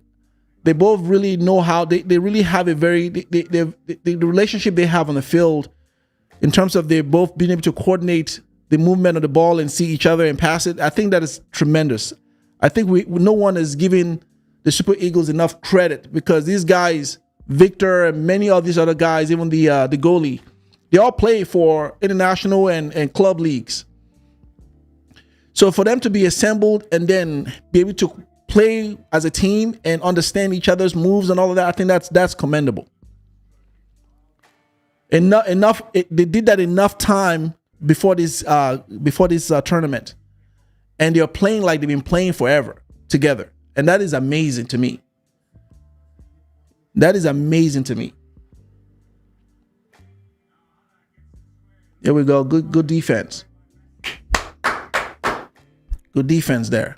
they both really know how they really have a very the relationship they have on the field, in terms of they both being able to coordinate the movement of the ball and see each other and pass it. I think that is tremendous. I think no one is giving the Super Eagles enough credit, because these guys, Victor and many of these other guys, even the goalie, they all play for international and club leagues. So for them to be assembled and then be able to play as a team and understand each other's moves and all of that, I think that's commendable. They did that enough time before this tournament, and they're playing like they've been playing forever together, and that is amazing to me. That is amazing to me. There we go. Good defense. Good defense there.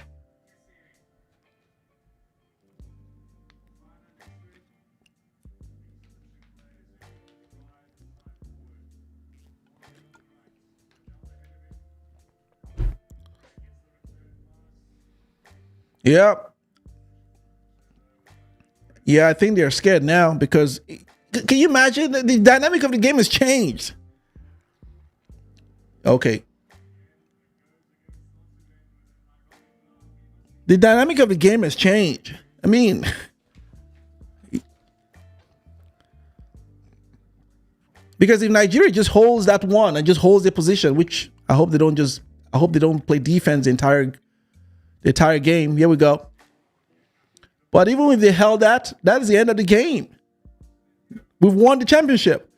Yep. Yeah, I think they're scared now, because can you imagine? The dynamic of the game has changed. Okay. The dynamic of the game has changed. I mean, because if Nigeria just holds that one and just holds their position, which I hope they don't play defense the entire game. Here we go. But even if they held that is the end of the game. We've won the championship.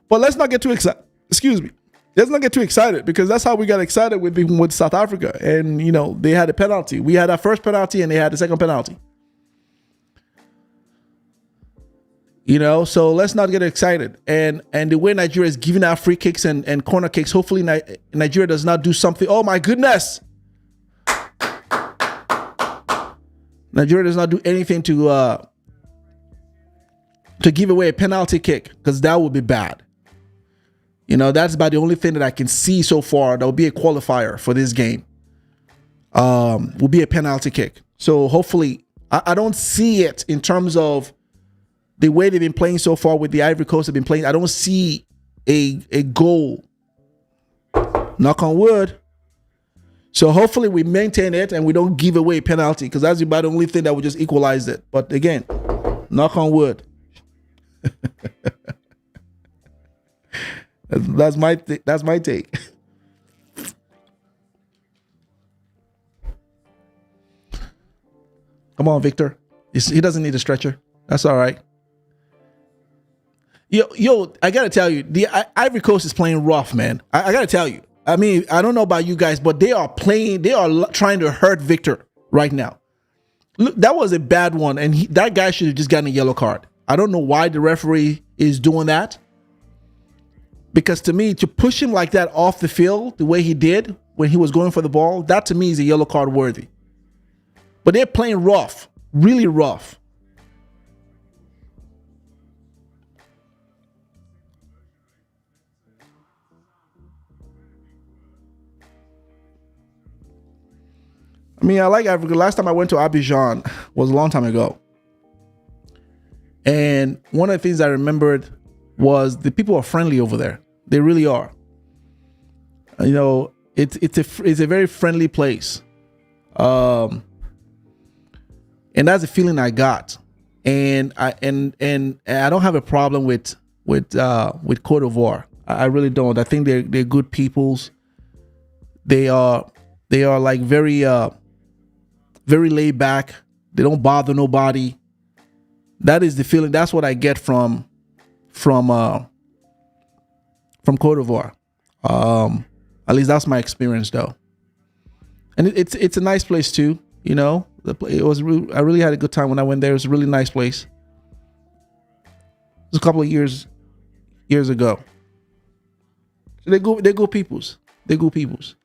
But let's not get too excited. Excuse me. Let's not get too excited, because that's how we got excited with South Africa. And, you know, they had a penalty. We had our first penalty and they had the second penalty. You know, so let's not get excited. And the way Nigeria is giving out free kicks and corner kicks, hopefully Nigeria does not do something. Oh, my goodness. Nigeria does not do anything to give away a penalty kick, because that would be bad. You know, that's about the only thing that I can see so far that will be a qualifier for this game. Will be a penalty kick. So hopefully, I don't see it in terms of the way they've been playing so far with the Ivory Coast have been playing. I don't see a goal. Knock on wood. So hopefully we maintain it and we don't give away a penalty, because that's about the only thing that will just equalize it. But again, knock on wood. That's my take. Come on, Victor. He doesn't need a stretcher. That's all right. Yo, I gotta tell you, the Ivory Coast is playing rough, man. I gotta tell you. I mean, I don't know about you guys, but they are trying to hurt Victor right now. Look, that was a bad one, and that guy should have just gotten a yellow card. I don't know why the referee is doing that. Because to me, to push him like that off the field, the way he did when he was going for the ball, that to me is a yellow card worthy. But they're playing rough, really rough. I mean, I like Africa. Last time I went to Abidjan was a long time ago. And one of the things I remembered was the people are friendly over there. They really are. You know, it's a very friendly place. And that's the feeling I got. And I don't have a problem with Cote d'Ivoire. I really don't. I think they're good peoples. They are like very laid back. They don't bother nobody. That is the feeling. That's what I get from Cote d'Ivoire. At least that's my experience, though. And it's a nice place too. You know, I really had a good time when I went there. It was a really nice place. It was a couple of years ago. So they go peoples. They go peoples.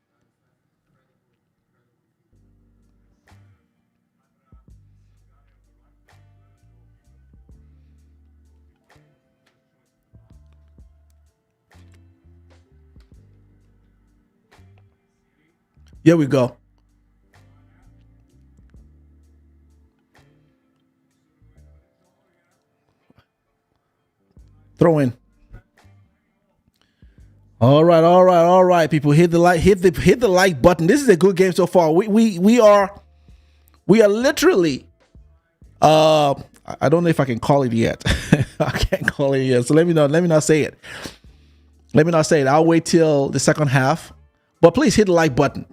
Here we go. Throw in. All right, people. Hit the like button. This is a good game so far. We are literally I don't know if I can call it yet. I can't call it yet. So let me not say it. Let me not say it. I'll wait till the second half. But please hit the like button.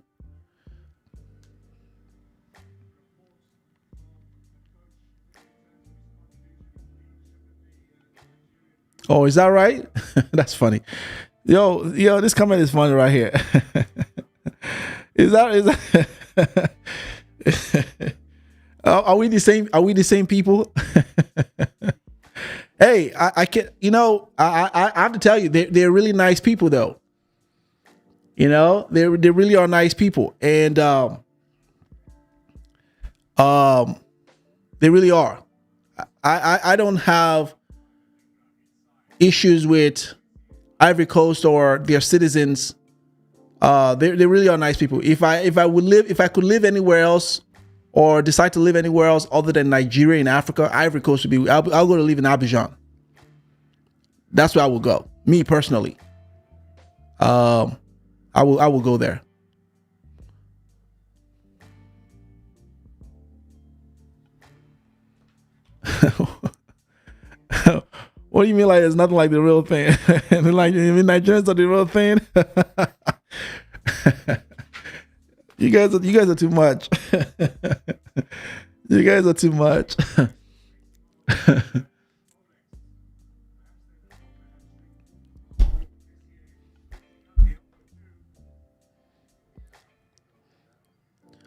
Oh, is that right? That's funny. Yo, this comment is funny right here. Is that are we the same? Are we the same people? Hey, I can't. You know, I have to tell you, they're really nice people, though. You know, they really are nice people, and they really are. I don't have issues with Ivory Coast or their citizens. They really are nice people. If I could live anywhere else or decide to live anywhere else other than Nigeria in Africa, Ivory Coast would be. I'll go to live in Abidjan. That's where I will go. Me personally. I will go there. What do you mean like it's nothing like the real thing? Like you mean Nigerians are the real thing? You guys are too much. You guys are too much.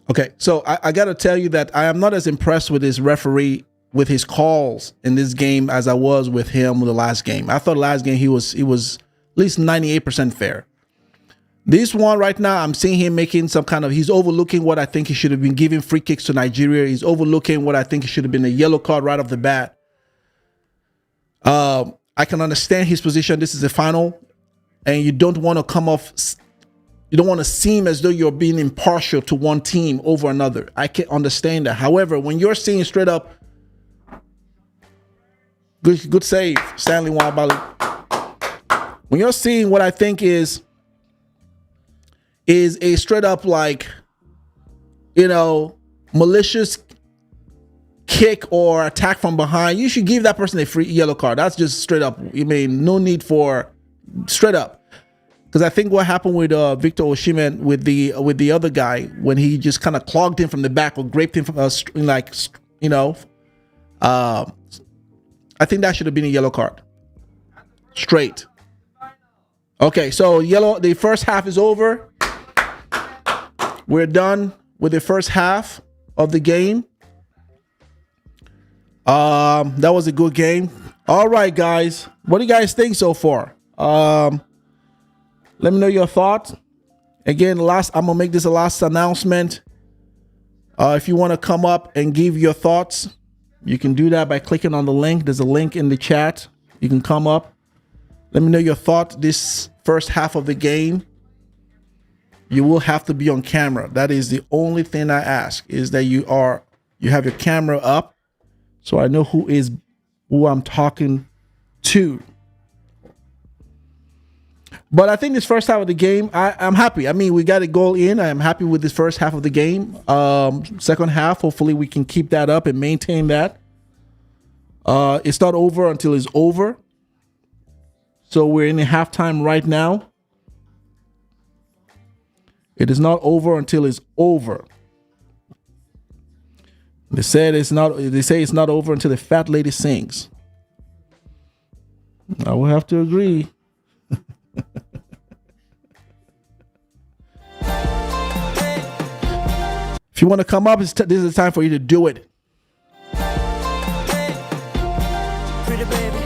Okay, so I got to tell you that I am not as impressed with this referee, with his calls in this game as I was with him with the last game. I thought the last game he was at least 98% fair. This one right now, I'm seeing him making some kind of, he's overlooking what I think he should have been giving free kicks to Nigeria. He's overlooking what I think he should have been a yellow card right off the bat. I can understand his position. This is the final, and you don't want to come off, you don't want to seem as though you're being impartial to one team over another. I can understand that. However, when you're seeing straight up, good save, Stanley Nwabali. When you're seeing what I think is a straight up like, you know, malicious kick or attack from behind, you should give that person a free yellow card. That's just straight up. I mean, no need for straight up. Because I think what happened with Victor Osimhen with the other guy, when he just kind of clogged him from the back or graped him from like, you know, I think that should have been a yellow card. Straight. Okay, so yellow. The first half is over. We're done with the first half of the game. That was a good game. All right, guys. What do you guys think so far? Let me know your thoughts. Again, I'm gonna make this a last announcement. If you want to come up and give your thoughts, you can do that by clicking on the link. There's a link in the chat. You can come up. Let me know your thoughts this first half of the game. You will have to be on camera. That is the only thing I ask, is that you have your camera up so I know who I'm talking to. But I think this first half of the game, I'm happy. I mean, we got a goal in. I am happy with this first half of the game. Second half, hopefully we can keep that up and maintain that. It's not over until it's over. So we're in the halftime right now. It is not over until it's over. They say it's not over until the fat lady sings. I will have to agree. If you want to come up, this is the time for you to do it. Pretty baby.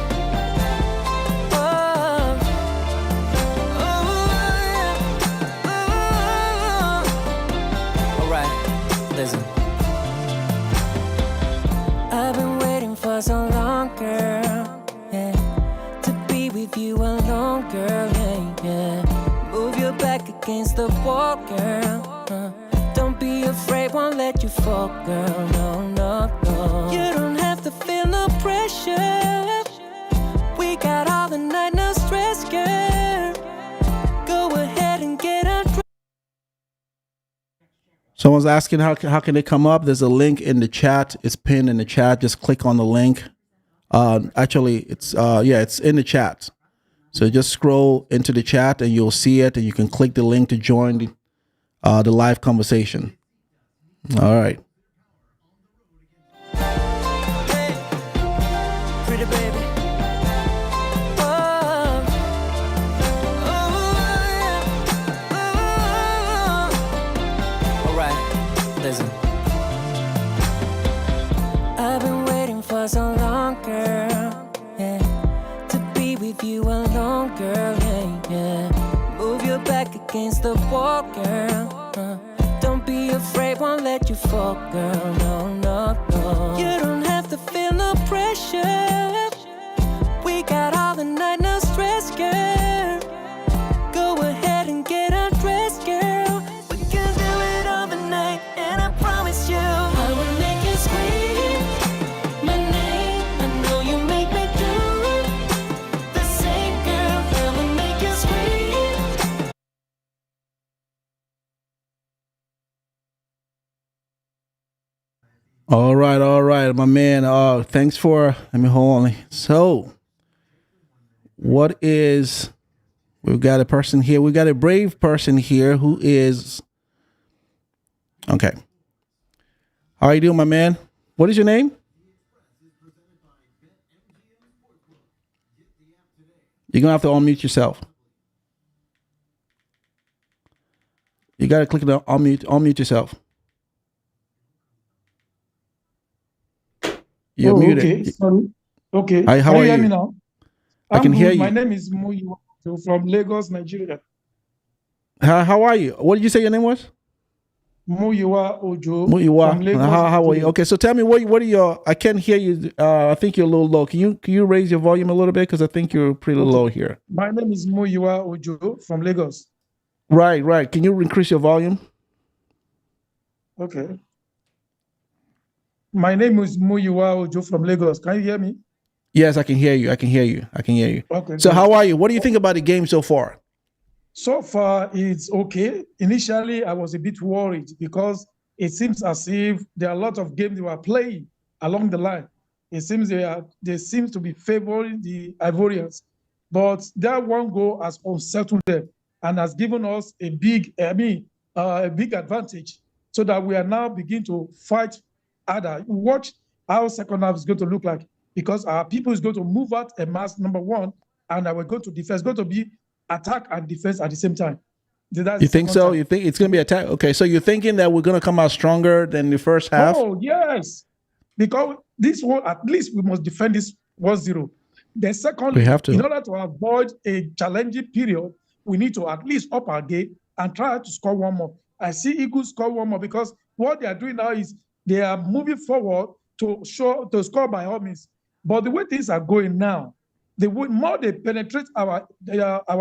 All right, listen. I've been waiting for so long, girl. Yeah, to be with you alone, girl. Yeah. Move your back against the wall, girl. Don't be afraid, won't let you fall, girl. No, no, no. You don't have to feel no pressure. We got all the night, no stress, girl. Go ahead and get undressed. Someone's asking how can they come up? There's a link in the chat. It's pinned in the chat. Just click on the link. Actually, it's in the chat. So just scroll into the chat and you'll see it, and you can click the link to join the live conversation. All right. Pretty baby. All right, listen. I've been waiting for so long, girl. Yeah, to be with you alone, girl. Yeah, yeah. Move your back against the wall, girl. Don't be afraid, won't let you fall, girl. No, no, no. You don't have to feel no pressure. We got all the night, no stress, girl. Go ahead and get undressed, girl. We can do it all the night, and I promise you I will make you scream my name. I know you make me do the same. All right, my man. Thanks for. Let me hold on. So, what is? We've got a person here. We got a brave person here who is. Okay. How are you doing, my man? What is your name? You're gonna have to unmute yourself. You gotta click the unmute yourself. You're muted. Okay, sorry. Okay. Hi, how Can are you hear you? me now? I I'm can good. hear My you. name is Muyiwa from Lagos, Nigeria. How are you? What did you say your name was? Muyiwa Ojo Muiwa. from Lagos, How are you? Nigeria. Okay, so tell me what are your? I can't hear you. I think you're a little low. Can you raise your volume a little bit because I think you're pretty low here. My name is Muyiwa Ojo from Lagos. Right. Can you increase your volume? Okay. My name is Muyiwa Ojo from Lagos. Can you hear me? Yes, I can hear you. Okay. So Good. how are you? What do you think about the game so far? So far, it's okay. Initially, I was a bit worried because it seems as if there are a lot of games they were playing along the line. It seems they seem to be favoring the Ivorians, but that one goal has unsettled them and has given us a big advantage, so that we are now beginning to fight harder. Watch how second half is going to look like, because our people is going to move out a mass, number one, and we're going to defense. It's going to be attack and defense at the same time. That's You think so? time. You think it's going to be attack? Okay, so you're thinking that we're going to come out stronger than the first half? Oh, yes. Because this one, at least we must defend this 1-0. Then secondly, We have to. in order to avoid a challenging period, we need to at least up our game and try to score one more. I see Eagles score one more, because what they are doing now is they are moving forward to score by all means. But the way things are going now, the more they penetrate our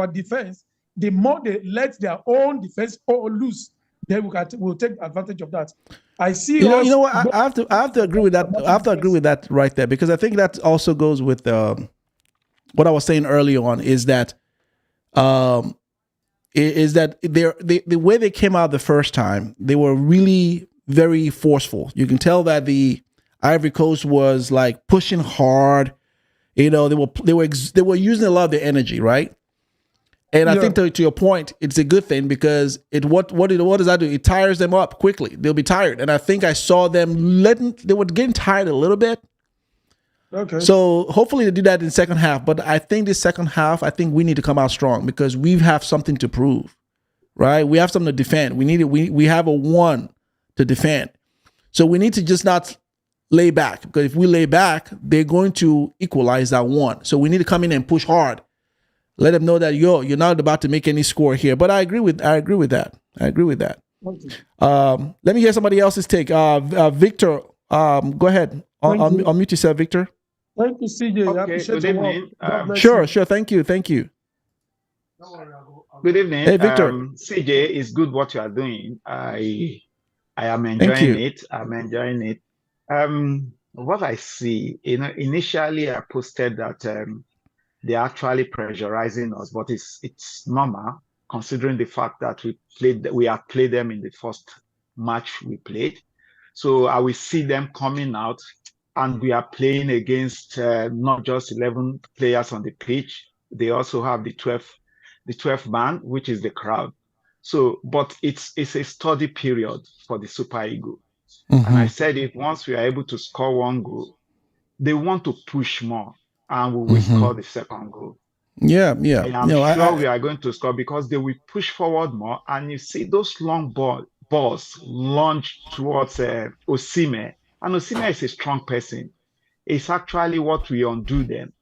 defense, the more they let their own defense loose. Then we'll take advantage of that. I see. You know what? I have to agree with that. I have to agree with that right there, because I think that also goes with what I was saying early on. Is that the way they came out the first time, they were really very forceful. You can tell that the Ivory Coast was like pushing hard. You know, they were using a lot of their energy, right? And I think to your point, it's a good thing, because what does that do? It tires them up quickly. They'll be tired. And I think I saw them they were getting tired a little bit. Okay. So hopefully they do that in the second half. But I think this second half, I think we need to come out strong, because we have something to prove, right? We have something to defend. We have a one to defend. So we need to just not lay back, because if we lay back, they're going to equalize that one. So we need to come in and push hard. Let them know that you're not about to make any score here. But I agree with that. Okay. Let me hear somebody else's take. Victor, go ahead. Unmute yourself, Victor. Thank you, CJ. Okay, good evening. Sure. Thank you. Good evening. Hey, Victor. CJ, it's good what you are doing. I am enjoying it. What I see, initially I posted that they're actually pressurizing us, but it's normal, considering the fact that we have played them in the first match we played. So I will see them coming out, and we are playing against not just 11 players on the pitch. They also have the 12th man, which is the crowd. So, but it's a study period for the Super Eagle. Mm-hmm. And I said it, once we are able to score one goal, they want to push more, and we will score the second goal. Yeah. And I'm sure we are going to score, because they will push forward more. And you see those long balls launch towards Osimhen. And Osimhen is a strong person. It's actually what we undo them,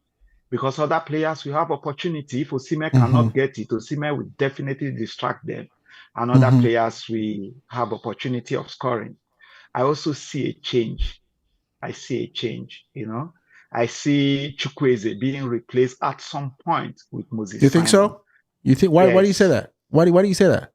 because other players will have opportunity. If Osimhen cannot get it, Osimhen will definitely distract them. And other players will have opportunity of scoring. I also see a change. I see, I see Chukwueze being replaced at some point with Moses. You think so? You think why? Yes. Why do you say that? Why do you say that?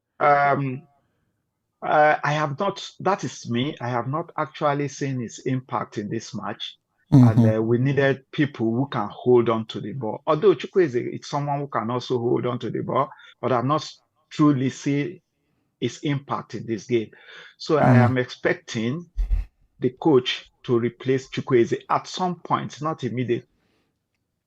I have not. That is me. I have not actually seen his impact in this match, and we needed people who can hold on to the ball. Although Chukwueze is someone who can also hold on to the ball, but I've not truly seen his impact in this game. So I am expecting the coach to replace Chukwueze at some point, not immediate.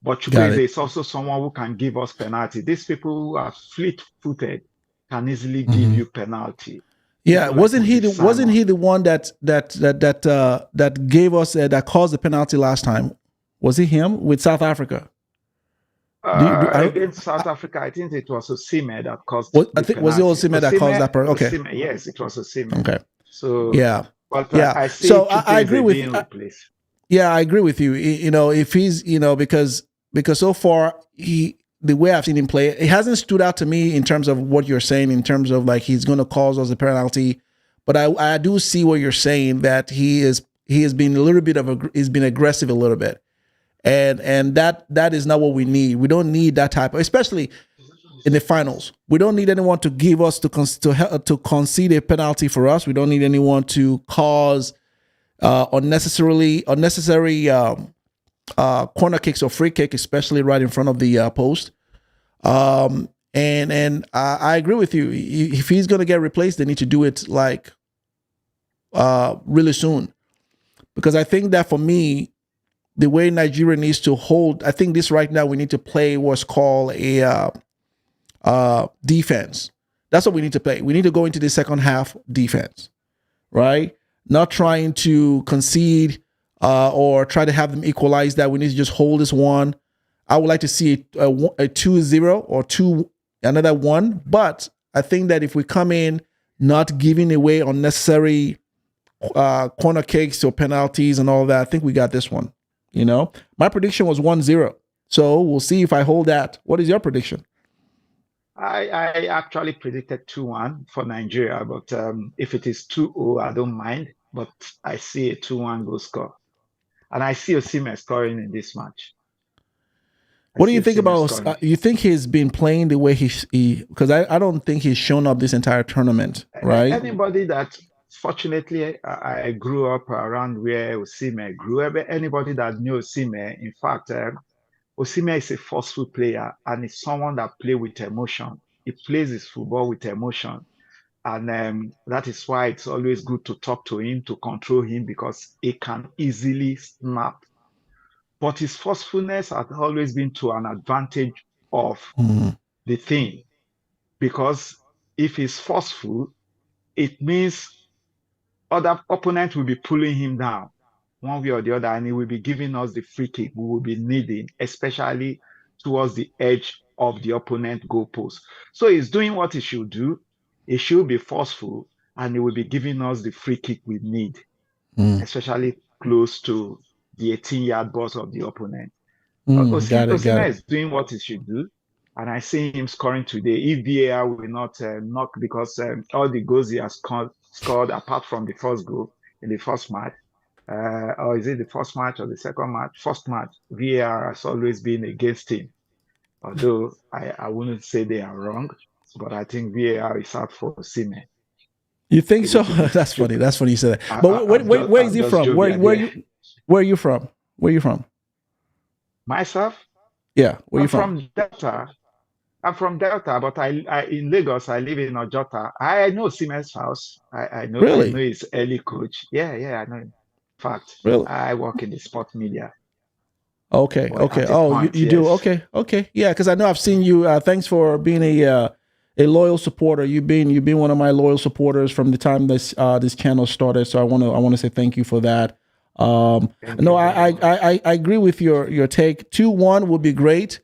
But Got Chukwueze it. is also someone who can give us penalty. These people who are fleet-footed can easily give you penalty. Yeah, People like wasn't he Simon. the one that gave us that caused the penalty last time? Was it him with South Africa? Against South Africa, I think it was Osimhen that caused the I think was it penalty. Osimhen that caused that part? Okay. Osimhen, yes, it was Osimhen. Okay. So Yeah. but Yeah. I see So I agree Chukwueze with being replaced. yeah, I agree with you. You know, if he's, you know, because so far the way I've seen him play, it hasn't stood out to me in terms of what you're saying, in terms of like he's going to cause us a penalty. But I do see what you're saying, that he has been a little bit he's been aggressive a little bit, and that is not what we need. We don't need that type of, especially in the finals. We don't need anyone to give us to concede a penalty for us. We don't need anyone to cause unnecessary corner kicks or free kick, especially right in front of the post. And I agree with you. If he's going to get replaced, they need to do it like really soon, because I think that for me, the way Nigeria needs to hold, I think this right now we need to play what's called a defense. That's what we need to play. We need to go into the second half defense, right? Not trying to concede or try to have them equalize that. We need to just hold this one. I would like to see a 2-0 or another one. But I think that if we come in not giving away unnecessary corner kicks or penalties and all that, I think we got this one. You know, my prediction was 1-0. So we'll see if I hold that. What is your prediction? I actually predicted 2-1 for Nigeria, but if it is 2-0, I don't mind. But I see a 2-1 goal score. And I see Osimhen scoring in this match. What do you think about? You think he's been playing the way he? Because I don't think he's shown up this entire tournament, right? Anybody that, fortunately, I grew up around where Osimhen grew up. Anybody that knew Osimhen, in fact, Osimhen is a forceful player and is someone that plays with emotion. He plays his football with emotion. And that is why it's always good to talk to him, to control him, because he can easily snap. But his forcefulness has always been to an advantage of the thing. Because if he's forceful, it means other opponents will be pulling him down one way or the other, and he will be giving us the free kick we will be needing, especially towards the edge of the opponent goalpost. So he's doing what he should do. He should be forceful, and he will be giving us the free kick we need, especially close to the 18-yard box of the opponent. Osimhen is doing what he should do, and I see him scoring today. If VAR will not knock, because all the goals he has scored apart from the first goal in the first match, or is it the first match or the second match? First match, VAR has always been against him. Although I wouldn't say they are wrong, but I think VAR is out for Osimhen. You think so? That's funny. That's funny you said that. But where is he from? Where are you from? Where are you from? Myself? Yeah. Where are you from Delta. I'm from Delta, but I in Lagos, I live in Ojota. I know Osimhen's house. I know his early coach. Yeah, I know him. In fact, really? I work in the sport media. Okay. Oh, you do? Okay. Yeah, because I know I've seen you. Thanks for being a loyal supporter. You've been one of my loyal supporters from the time this channel started. So I want to say thank you for that. I agree with your take. 2-1 would be great.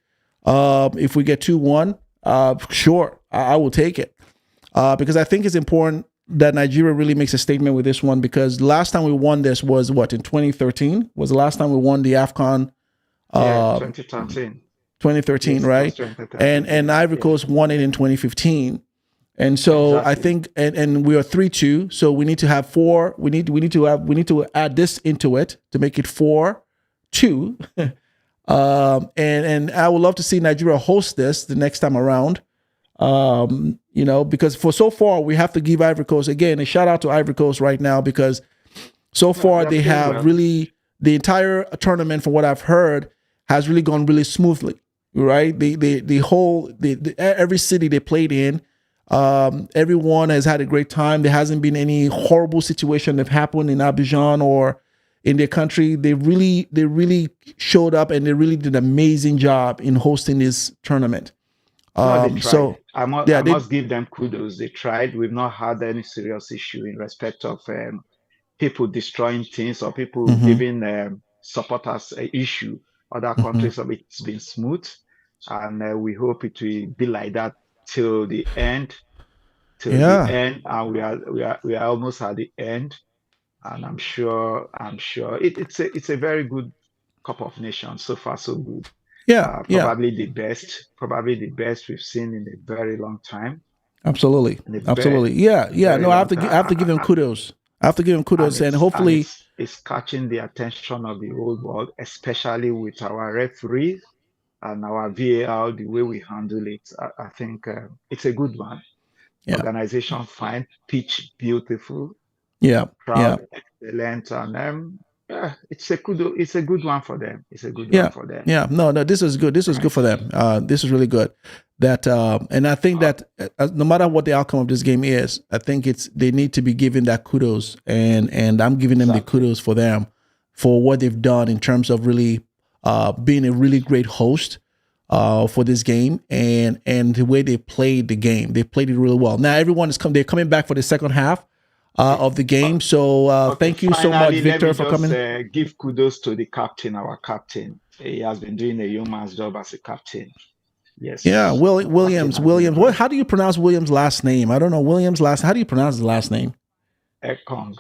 If we get 2-1, sure, I will take it. Because I think it's important that Nigeria really makes a statement with this one, because last time we won this was in 2013 was the last time we won the AFCON. 2013. 2013, yes, right? 2013. And Ivory Coast won it in 2015. And so exactly. I think, and we are 3-2. So we need to have 4. We need to add this into it to make it 4-2. And I would love to see Nigeria host this the next time around. Because for so far we have to give Ivory Coast, again, a shout out to Ivory Coast right now, because so far they have really, the entire tournament, from what I've heard, has really gone really smoothly, right? The whole every city they played in, Everyone has had a great time. There hasn't been any horrible situation that happened in Abidjan or in their country. They really showed up, and they really did an amazing job in hosting this tournament. No, they tried. So I yeah, must give them kudos. They tried. We've not had any serious issue in respect of people destroying things or people giving supporters an issue. Other countries, it's been smooth, and we hope it will be like that till the end. And we are almost at the end. And I'm sure it's a very good Cup of Nations. So far, so good. yeah. Probably the best we've seen in a very long time. Absolutely. Yeah. No, I have to give him kudos. I have to give him kudos, and hopefully it's catching the attention of the whole world, especially with our referees and our VAR, the way we handle it. I think it's a good one. Yeah. Organization fine, pitch beautiful, yeah. crowd excellent, and it's a good one for them. It's a good one for them. Yeah, no, this is good. This is good for them. This is really good. That and I think that no matter what the outcome of this game is, I think they need to be given that kudos, and I'm giving them the kudos for them for what they've done in terms of really being a really great host for this game, and the way they played the game. They played it really well. Now everyone they're coming back for the second half of the game. So thank you so much, Victor, for coming. Give kudos to the captain, our captain. He has been doing a yeoman's job as a captain. Yes. Yeah, Williams. How do you pronounce Williams' last name? I don't know Williams' last. How do you pronounce his last name? Ekong.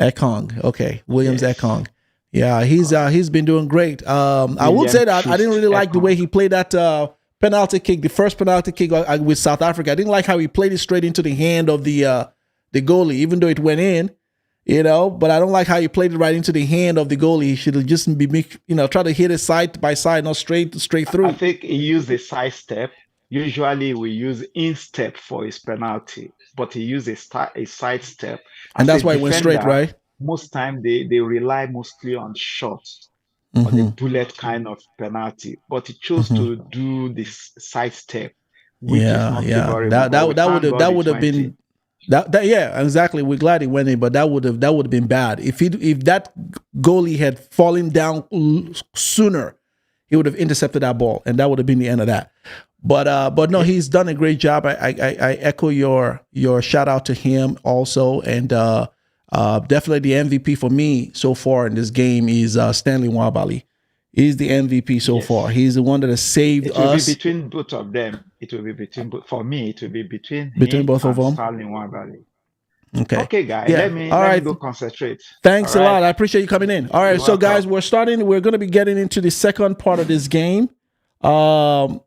Okay, Williams Ekong. Yeah, he's been doing great. I would say that I didn't really like the way he played that penalty kick, the first penalty kick with South Africa. I didn't like how he played it straight into the hand of the goalie, even though it went in, but I don't like how he played it right into the hand of the goalie. He should have just try to hit it side by side, not straight through. I think he used a side step. Usually we use instep for his penalty, but he used a side step. And that's why it went straight, right? Most time they rely mostly on shots, on the bullet kind of penalty, but he chose to do this side step, which is not favorable. That would have been that yeah, exactly. We're glad he went in, but that would have been bad if that goalie had fallen down sooner. He would have intercepted that ball, and that would have been the end of that. But no, he's done a great job. I echo your shout out to him also, and definitely the MVP for me so far in this game is Stanley Nwabali. He's the MVP so far. He's the one that has saved us. It will be between both of them. It will be between for me. It will be between both of them. Stanley Nwabali. Okay, guys. Let me go concentrate. Thanks a lot. I appreciate you coming in. All right, so guys, we're going to be getting into the second part of this game. And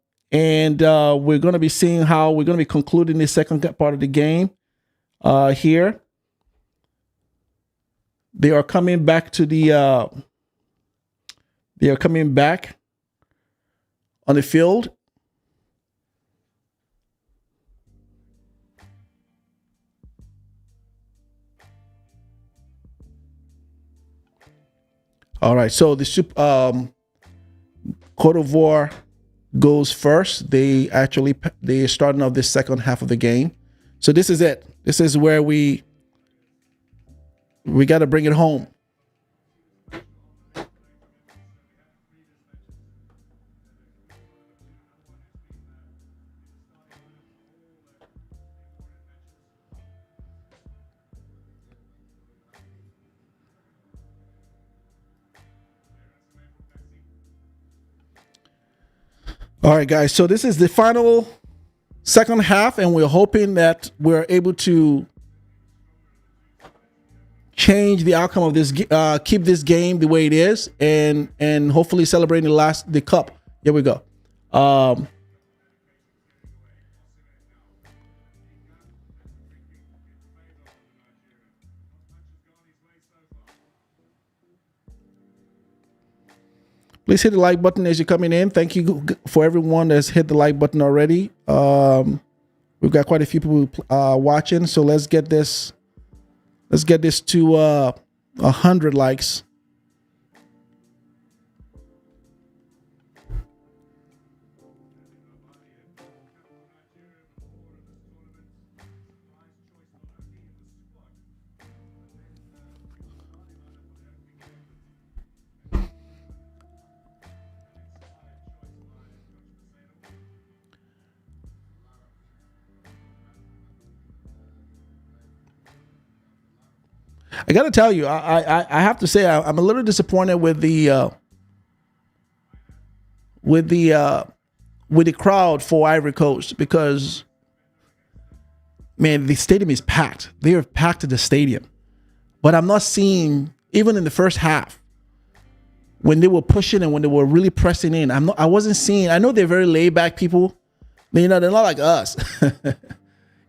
we're going to be seeing how we're going to be concluding the second part of the game here. They are coming back to the they are coming back on the field. All right, so the Cote d'Ivoire goes first. They are starting off the second half of the game. So this is it. This is where we got to bring it home. All right, guys. So this is the final second half, and we're hoping that we're able to change the outcome of this, keep this game the way it is, and hopefully celebrating the cup. Here we go. Please hit the like button as you're coming in. Thank you for everyone that's hit the like button already. We've got quite a few people watching, so let's get this to 100 likes. I got to tell you, I have to say I'm a little disappointed with the crowd for Ivory Coast because, man, the stadium is packed. They are packed to the stadium, but I'm not seeing, even in the first half, when they were pushing and when they were really pressing in. I wasn't seeing. I know they're very laid back people. They're not like us.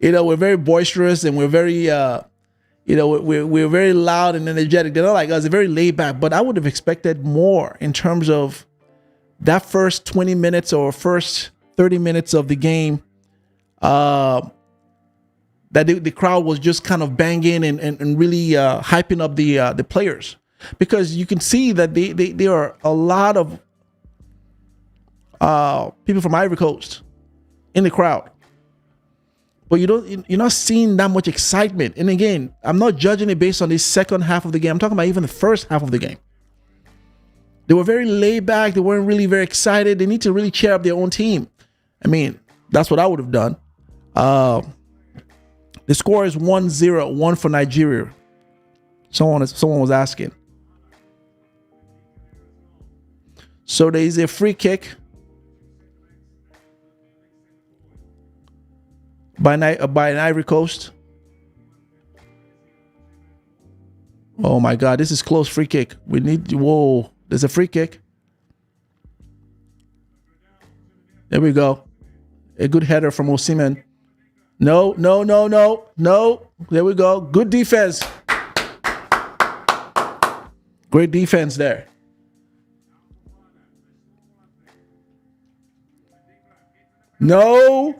We're very boisterous and we're very we're very loud and energetic. They're not like us. They're very laid back. But I would have expected more in terms of that first 20 minutes or first 30 minutes of the game. That the crowd was just kind of banging and really hyping up the players, because you can see that there are a lot of people from Ivory Coast in the crowd. But you're not seeing that much excitement. And again, I'm not judging it based on the second half of the game. I'm talking about even the first half of the game. They were very laid back. They weren't really very excited. They need to really cheer up their own team. I mean, that's what I would have done. The score is 1-0, 1 for Nigeria. Someone was asking. So there is a free kick by an Ivory Coast. Oh my God, this is close. Free kick. Whoa, there's a free kick. There we go. A good header from Osimhen. No. There we go. Good defense. Great defense there. No.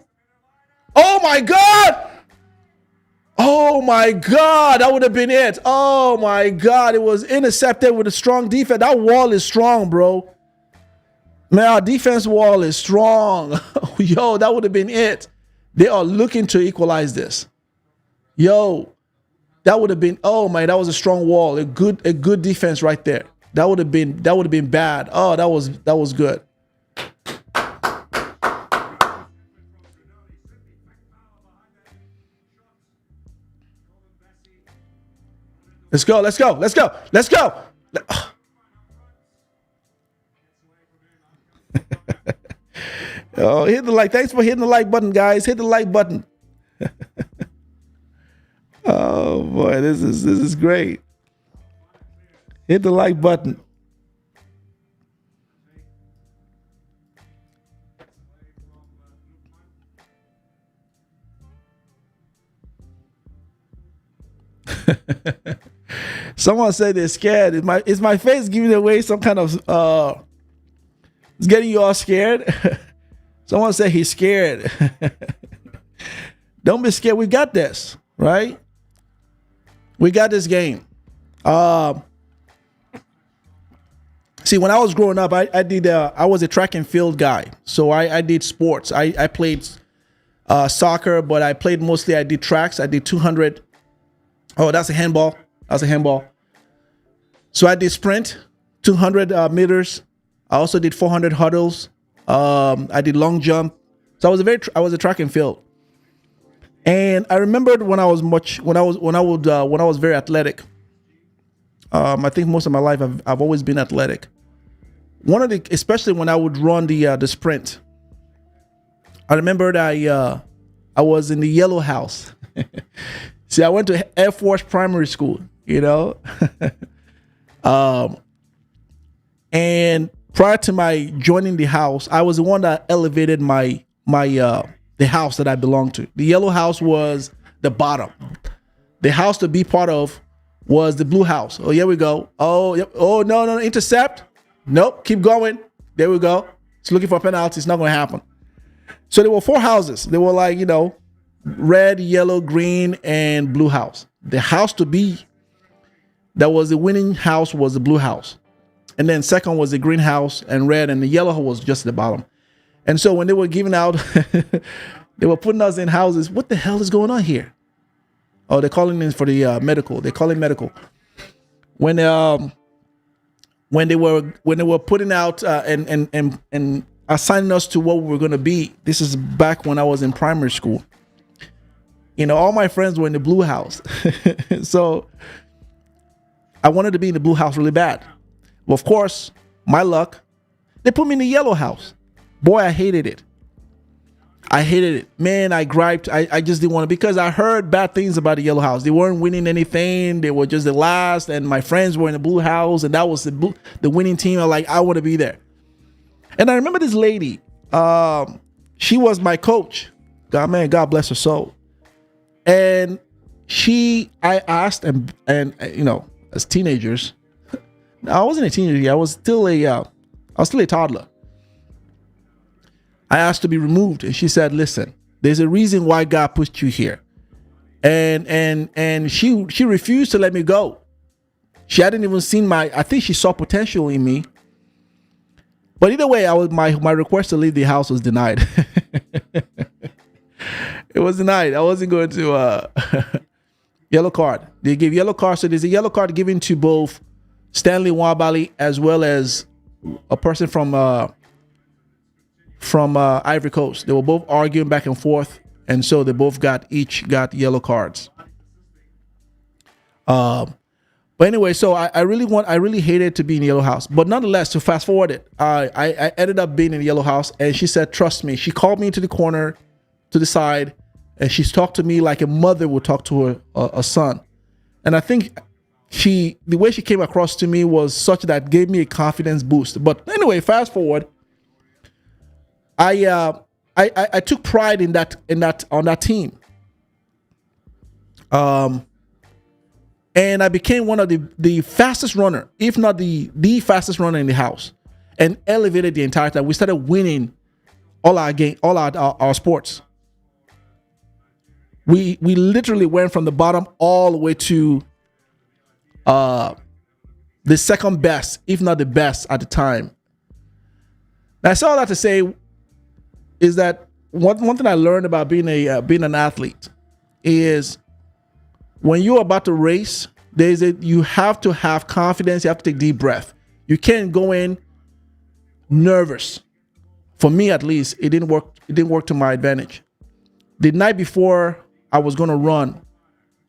Oh my God. Oh my God. That would have been it. Oh my God. It was intercepted with a strong defense. That wall is strong, bro. Man, our defense wall is strong. Yo, that would have been it. They are looking to equalize this. Yo, that would have been, oh man, that was a strong wall. A good defense right there. That would have been bad. Oh, that was good. Let's go. Oh, hit the like. Thanks for hitting the like button, guys. Hit the like button. Oh boy, this is great. Hit the like button. Someone said they're scared. Is my face giving away some kind of it's getting you all scared? Someone said he's scared. Don't be scared. We got this, right? We got this game. See, when I was growing up, I was a track and field guy. So I did sports. I played soccer, but I did tracks. I did 200. Oh, that's a handball. So I did sprint, 200 meters. I also did 400 hurdles. I did long jump. So I was a track and field. And I remembered when I was very athletic. I think most of my life I've always been athletic. Especially when I would run the sprint. I remembered I was in the yellow house. See, I went to Air Force Primary School, and prior to my joining the house, I was the one that elevated the house that I belonged to. The yellow house was the bottom. The house to be part of was the blue house. Oh, here we go. Oh, yep. Oh, no, intercept. Nope, keep going. There we go. It's looking for a penalty. It's not going to happen. So there were 4 houses. They were like, red, yellow, green, and blue house. The house to be that was the winning house was the blue house. And then second was the green house and red, and the yellow was just the bottom. And so when they were giving out, they were putting us in houses. What the hell is going on here? Oh, they're calling in for the medical. They call it medical. When they were putting out and assigning us to what we were going to be. This is back when I was in primary school. All my friends were in the blue house. So I wanted to be in the blue house really bad. Well, of course, my luck, they put me in the yellow house. Boy, I hated it. I hated it. Man, I griped. I just didn't want to, because I heard bad things about the yellow house. They weren't winning anything. They were just the last, and my friends were in the blue house, and that was the winning team. I'm like, I want to be there. And I remember this lady. She was my coach. God bless her soul. And I asked, and you know, as teenagers, I wasn't a teenager. I was still a toddler. I asked to be removed, and she said, "Listen, there's a reason why God put you here." And she refused to let me go. She hadn't even seen I think she saw potential in me. But either way, my request to leave the house was denied. It was denied. I wasn't going to yellow card. They give yellow card. So there's a yellow card given to both Stanley Nwabali as well as a person from Ivory Coast. They were both arguing back and forth, and so they both each got yellow cards. But anyway, so I really hated to be in the yellow house. But nonetheless, to fast forward it, I ended up being in the yellow house, and she said, "Trust me." She called me into the corner, to the side, and she's talked to me like a mother would talk to a son. And I think the way she came across to me was such that gave me a confidence boost. But anyway, fast forward. I took pride on that team. And I became one of the fastest runner, if not the fastest runner in the house, and elevated the entire time. We started winning all our sports. We literally went from the bottom all the way to the second best, if not the best at the time. Now, I say all that to say is that one thing I learned about being an athlete is when you're about to race, you have to have confidence. You have to take deep breath. You can't go in nervous. For me, at least, it didn't work. It didn't work to my advantage. The night before I was going to run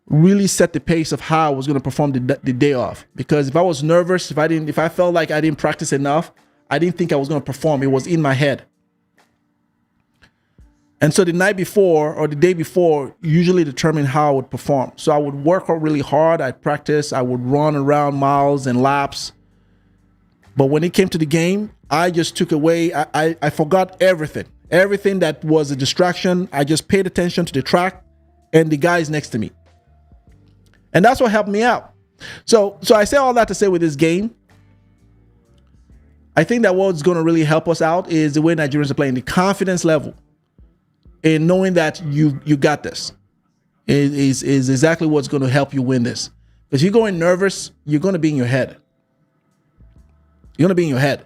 really set the pace of how I was going to perform the day off. Because if I was nervous, if I felt like I didn't practice enough, I didn't think I was going to perform. It was in my head. And so the night before or the day before usually determined how I would perform. So I would work really hard. I'd practice. I would run around miles and laps. But when it came to the game, I just took away. I forgot everything. Everything that was a distraction. I just paid attention to the track and the guys next to me. And that's what helped me out. So I say all that to say with this game, I think that what's going to really help us out is the way Nigerians are playing, the confidence level. And knowing that you got this is exactly what's going to help you win this. Because you're going nervous, you're going to be in your head. You're going to be in your head.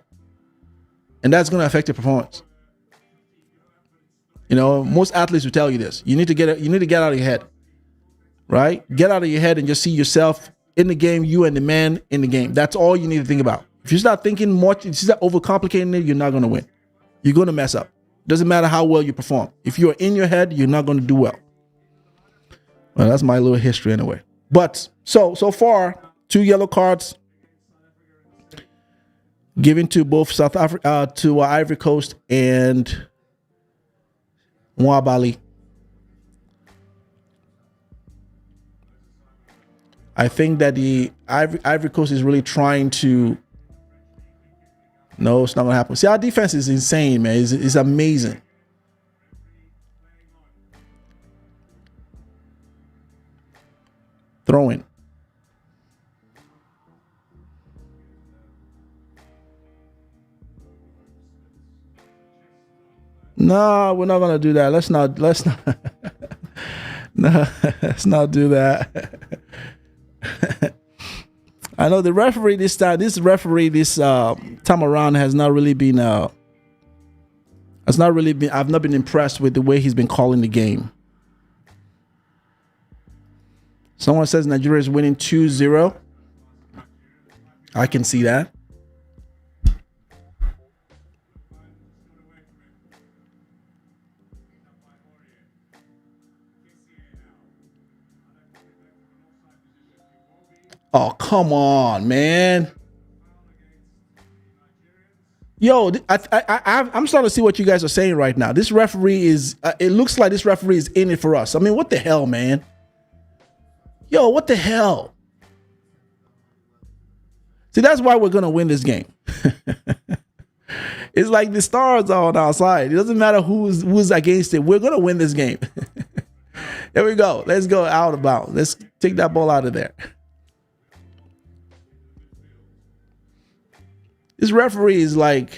And that's going to affect your performance. You know, most athletes will tell you this. You need to get out of your head. Right? Get out of your head and just see yourself in the game, you and the man in the game. That's all you need to think about. If you start thinking much, if you start overcomplicating it, you're not going to win. You're going to mess up. Doesn't matter how well you perform. If you're in your head, you're not going to do well. Well, that's my little history anyway. But so far, 2 yellow cards given to both South Africa, to Ivory Coast and Nwabali. I think that the Ivory Coast is really trying to. No, it's not going to happen. See, our defense is insane, man. It's amazing. Throwing. No, we're not going to do that. Let's not. No, let's not do that. I know the referee this time around has not really been I've not been impressed with the way he's been calling the game. Someone says Nigeria is winning 2-0. I can see that. Oh, come on, man. Yo, I'm starting to see what you guys are saying right now. This referee is, it looks like this referee is in it for us. I mean, what the hell, man? Yo, what the hell? See, that's why we're going to win this game. It's like the stars are on our side. It doesn't matter who's against it. We're going to win this game. There we go. Let's go out of bounds. Let's take that ball out of there. This referee is like,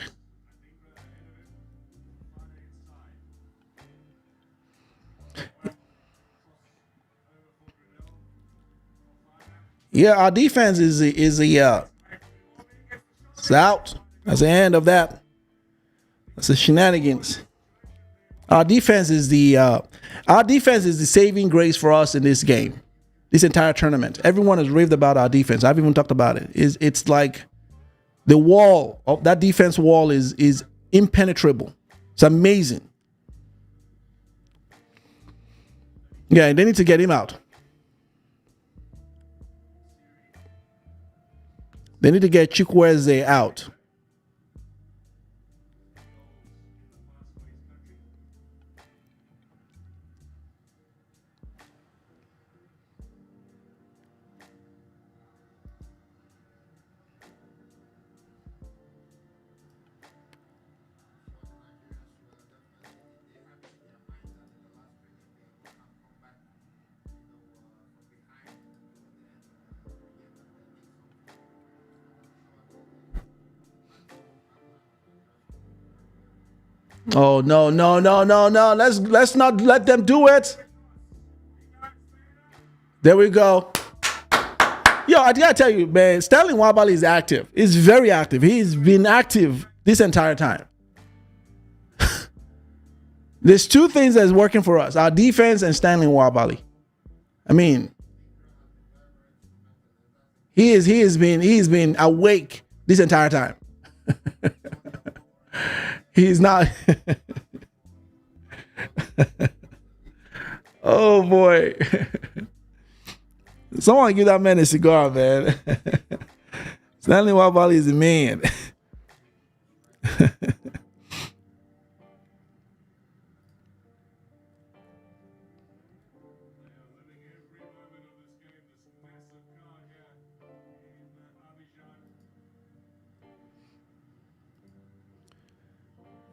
yeah, our defense is it's out. That's the end of that. That's the shenanigans. Our defense is the saving grace for us in this game, this entire tournament. Everyone has raved about our defense. I've even talked about it. It's like the wall of that defense wall is impenetrable. It's amazing. Yeah, they need to get him out. They need to get Chukwueze out. Oh no. Let's not let them do it. There we go. Yo, I gotta tell you, man, Sterling Wabali is active. He's very active. He's been active this entire time. There's two things that's working for us: our defense and Sterling Wabali. I mean, he's been awake this entire time. He's not. Oh boy. Someone give that man a cigar, man. Stanley Wabali is the man.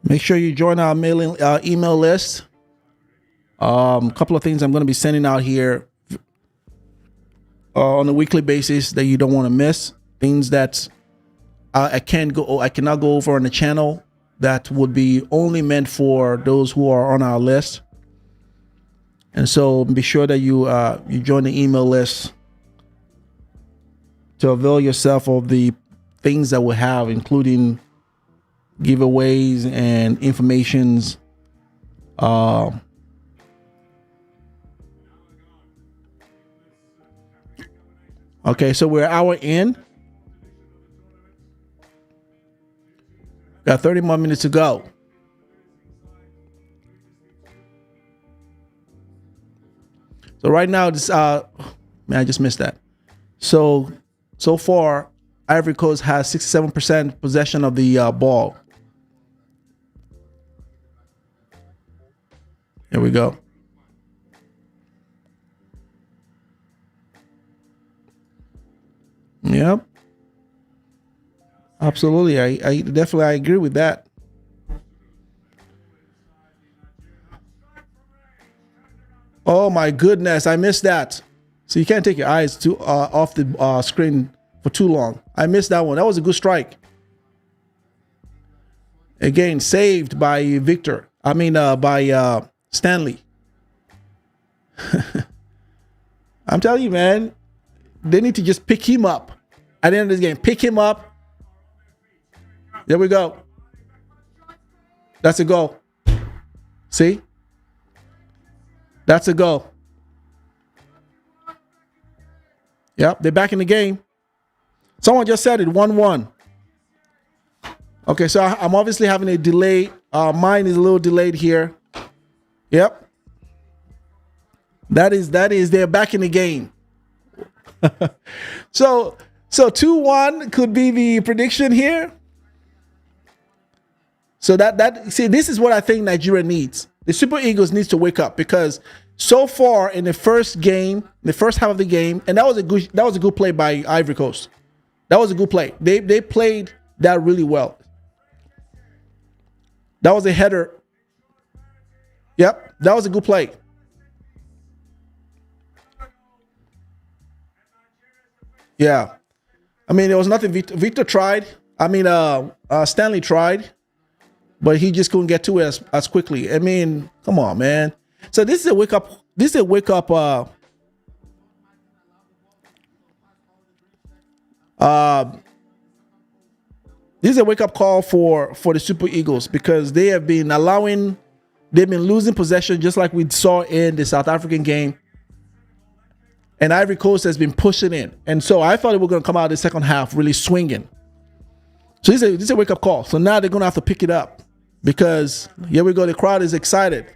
Make sure you join our email list. A couple of things I'm going to be sending out here on a weekly basis that you don't want to miss. Things that I cannot go over on the channel that would be only meant for those who are on our list. And so be sure that you join the email list to avail yourself of the things that we have, including giveaways and informations. Okay, so we're an hour in. Got 30 more minutes to go. So right now, this man, I just missed that. So far, Ivory Coast has 67% possession of the ball. Here we go. Yep. Absolutely. I definitely agree with that. Oh my goodness, I missed that. So you can't take your eyes off the screen for too long. I missed that one. That was a good strike. Again, saved by Victor. By Stanley. I'm telling you, man, they need to just pick him up at the end of this game. Pick him up. There we go. That's a goal. See? That's a goal. Yep, they're back in the game. Someone just said it, 1-1. Okay, so I'm obviously having a delay. Mine is a little delayed here. Yep. That is, they're back in the game. So 2-1 could be the prediction here. So see, this is what I think Nigeria needs. The Super Eagles needs to wake up, because so far in the first game, the first half of the game, and that was a good play by Ivory Coast. That was a good play. They played that really well. That was a header. Yep, that was a good play. Yeah. I mean, there was nothing. Victor tried. I mean, Stanley tried, but he just couldn't get to it as quickly. I mean, come on, man. So this is a wake up. This is a wake up. This is a wake up call for the Super Eagles, because they have been they've been losing possession, just like we saw in the South African game. And Ivory Coast has been pushing in. And so I thought they were going to come out of the second half really swinging. So this is a wake-up call. So now they're going to have to pick it up, because here we go. The crowd is excited.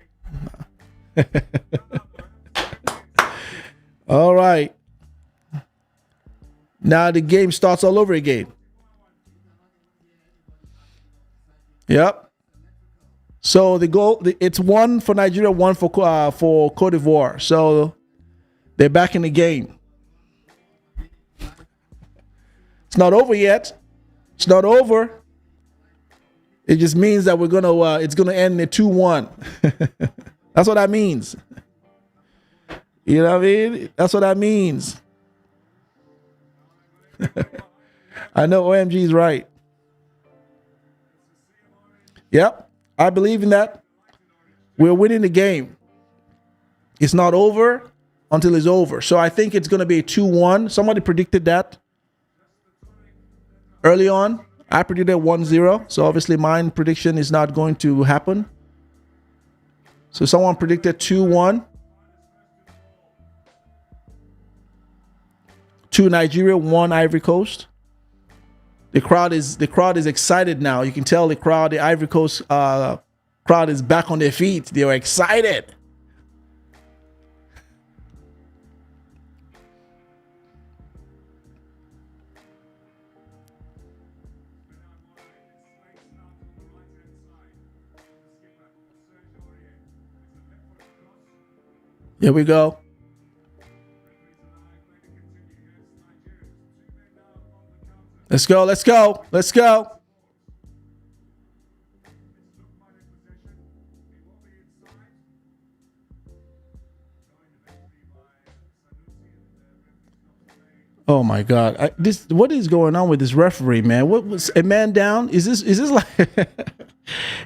All right. Now the game starts all over again. Yep. So the goal, it's 1 for Nigeria, 1 for Cote d'Ivoire. So they're back in the game. It's not over yet. It's not over. It just means that it's gonna end in 2-1. That's what that means. You know what I mean? That's what that means. I know OMG is right. Yep, I believe in that. We're winning the game. It's not over until it's over. So I think it's going to be a 2-1. Somebody predicted that early on. I predicted 1-0. So obviously my prediction is not going to happen. So someone predicted 2-1 to Nigeria, 1 Ivory Coast. The crowd is excited now. You can tell the Ivory Coast crowd is back on their feet. They are excited. Here we go. Let's go, let's go, let's go. Oh my God! What is going on with this referee, man? What was a man down? Is this like?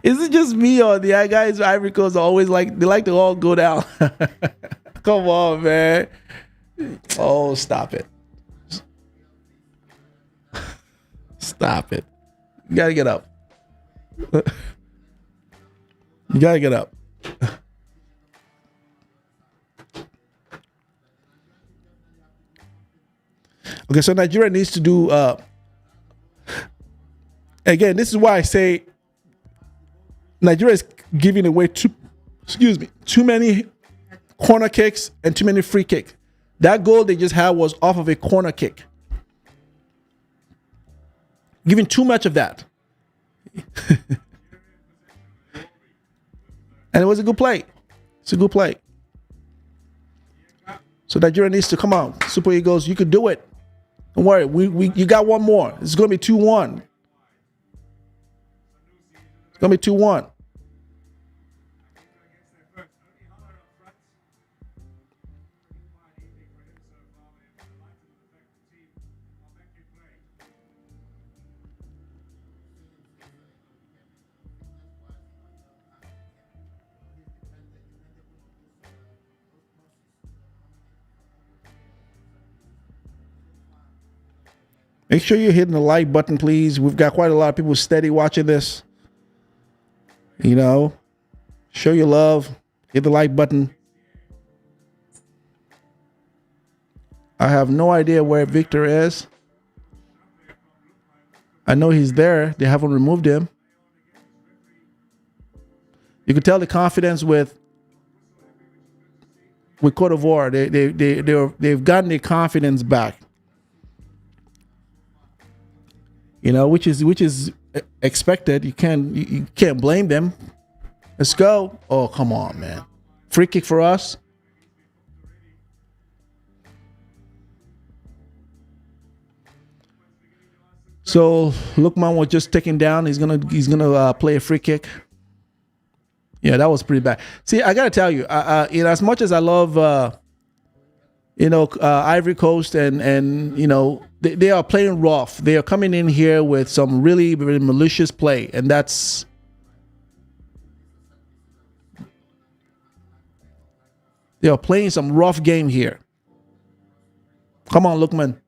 Is it just me, or the guys Ivory Coast always like to all go down? Come on, man! Oh, stop it! Stop it! You gotta get up. You gotta get up. Okay, so Nigeria needs to do. Again, this is why I say Nigeria is giving away too many corner kicks and too many free kicks. That goal they just had was off of a corner kick. Giving too much of that. And it was a good play. It's a good play. So Nigeria needs to come on. Super Eagles, you could do it. Don't worry. You got one more. It's going to be 2-1. It's going to be 2-1. Make sure you're hitting the like button, please. We've got quite a lot of people steady watching this. You know, show your love. Hit the like button. I have no idea where Victor is. I know he's there. They haven't removed him. You can tell the confidence with with Cote d'Ivoire. They've gotten their confidence back. You know, which is expected. You can't blame them. Let's go. Oh, come on, man. Free kick for us. So Lookman was just taken down. He's gonna play a free kick. Yeah, that was pretty bad. See, I gotta tell you, you know, as much as I love, Ivory Coast and you know, they are playing rough. They are coming in here with some really, really malicious play, and that's. They are playing some rough game here. Come on, Lookman,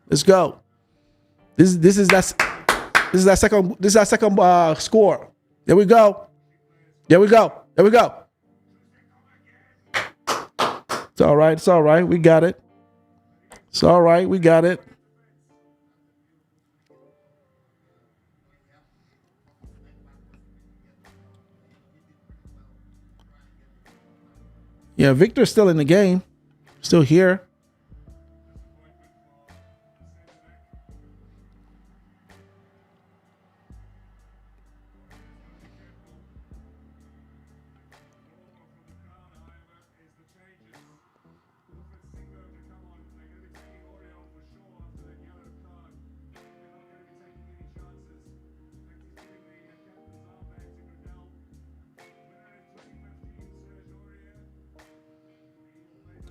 let's go. This is our second score. There we go. There we go. There we go. It's all right. It's all right. We got it. It's all right. We got it. Yeah, Victor's still in the game. Still here.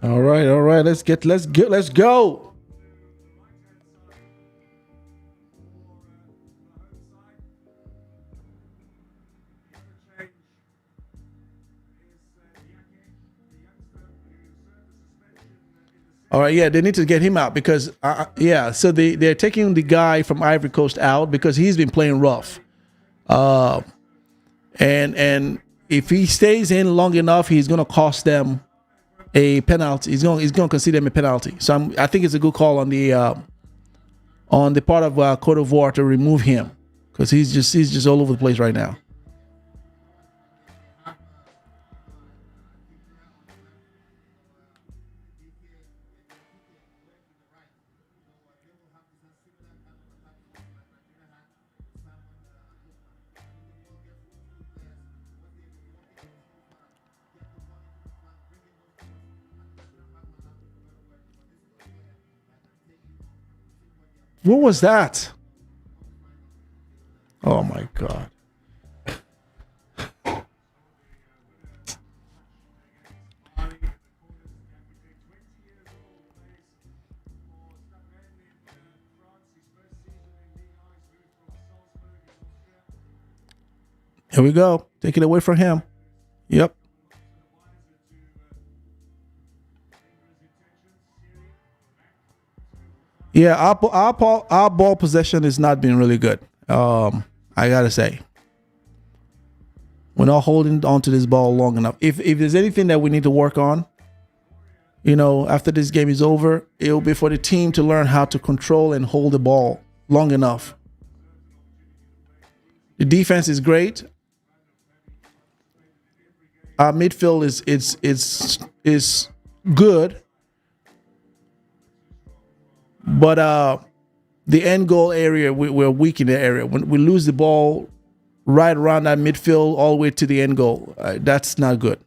All right, all right. Let's go. All right, yeah, they need to get him out because, yeah, so they're taking the guy from Ivory Coast out because he's been playing rough. And if he stays in long enough, he's going to cost them a penalty. He's going to concede them a penalty. So I think it's a good call on the part of Cote d'Ivoire to remove him because he's just all over the place right now. What was that? Oh my God. Here we go. Take it away from him. Yep. Yeah, our ball possession has not been really good. I gotta say, we're not holding on to this ball long enough. If there's anything that we need to work on, you know, after this game is over, it'll be for the team to learn how to control and hold the ball long enough. The defense is great. Our midfield is good. But the end goal area, we're weak in the area. When we lose the ball right around that midfield all the way to the end goal, that's not good.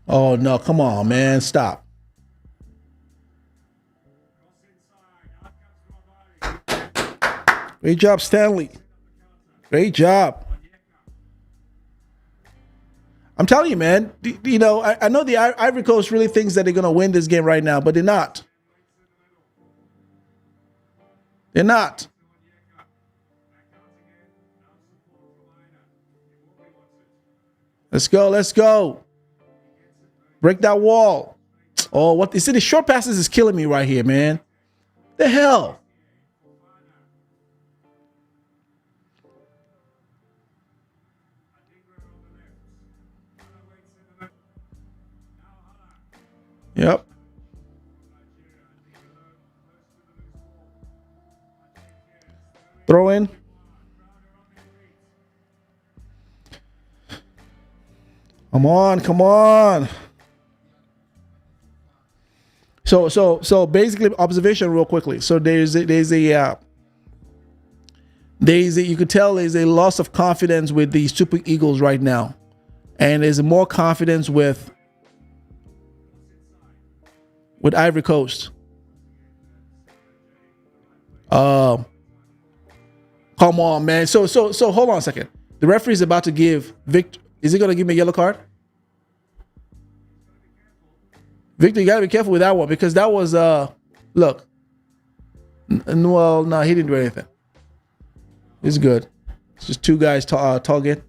Oh, no, come on, man. Stop. Great job, Stanley. Great job. I'm telling you, man, you know, I know the Ivory Coast really thinks that they're going to win this game right now, but they're not. They're not. Let's go. Let's go. Break that wall. Oh, what? You see, the short passes is killing me right here, man. The hell? Yep. Throw in. Come on, come on. So basically, observation real quickly. So there's a you could tell there's a loss of confidence with the Super Eagles right now, and there's more confidence with Ivory Coast. Come on, man. So hold on a second. The referee is about to give Victor. Is he going to give me a yellow card? Victor, you got to be careful with that one because that was look. Well, no, he didn't do anything. It's good. It's just two guys tugging.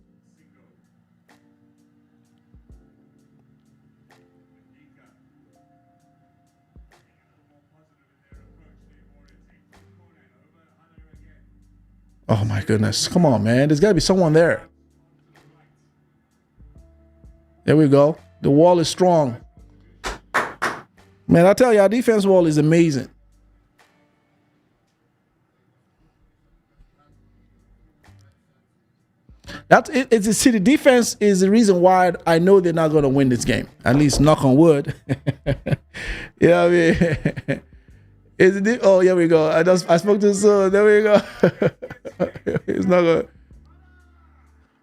Oh my goodness. Come on, man. There's got to be someone there. There we go. The wall is strong. Man, I tell you, our defense wall is amazing. That's it. See, the defense is the reason why I know they're not going to win this game. At least knock on wood. You know what I mean? Oh, here we go. I spoke to son. There we go. It's not good.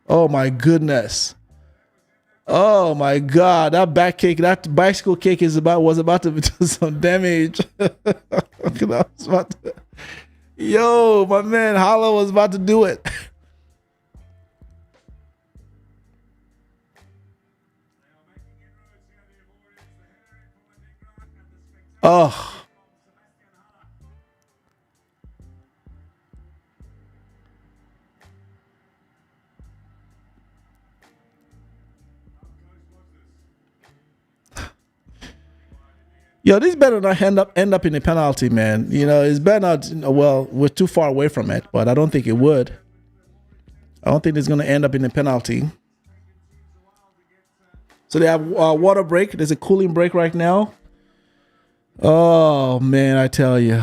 Oh my goodness. Oh my God. That back kick, that bicycle kick was about to do some damage. Yo, my man Hollow was about to do it. Oh. Yo, this better not end up in a penalty, man. You know, it's better not. Well, we're too far away from it, but I don't think it would. I don't think it's going to end up in a penalty. So they have water break. There's a cooling break right now. Oh man, I tell you.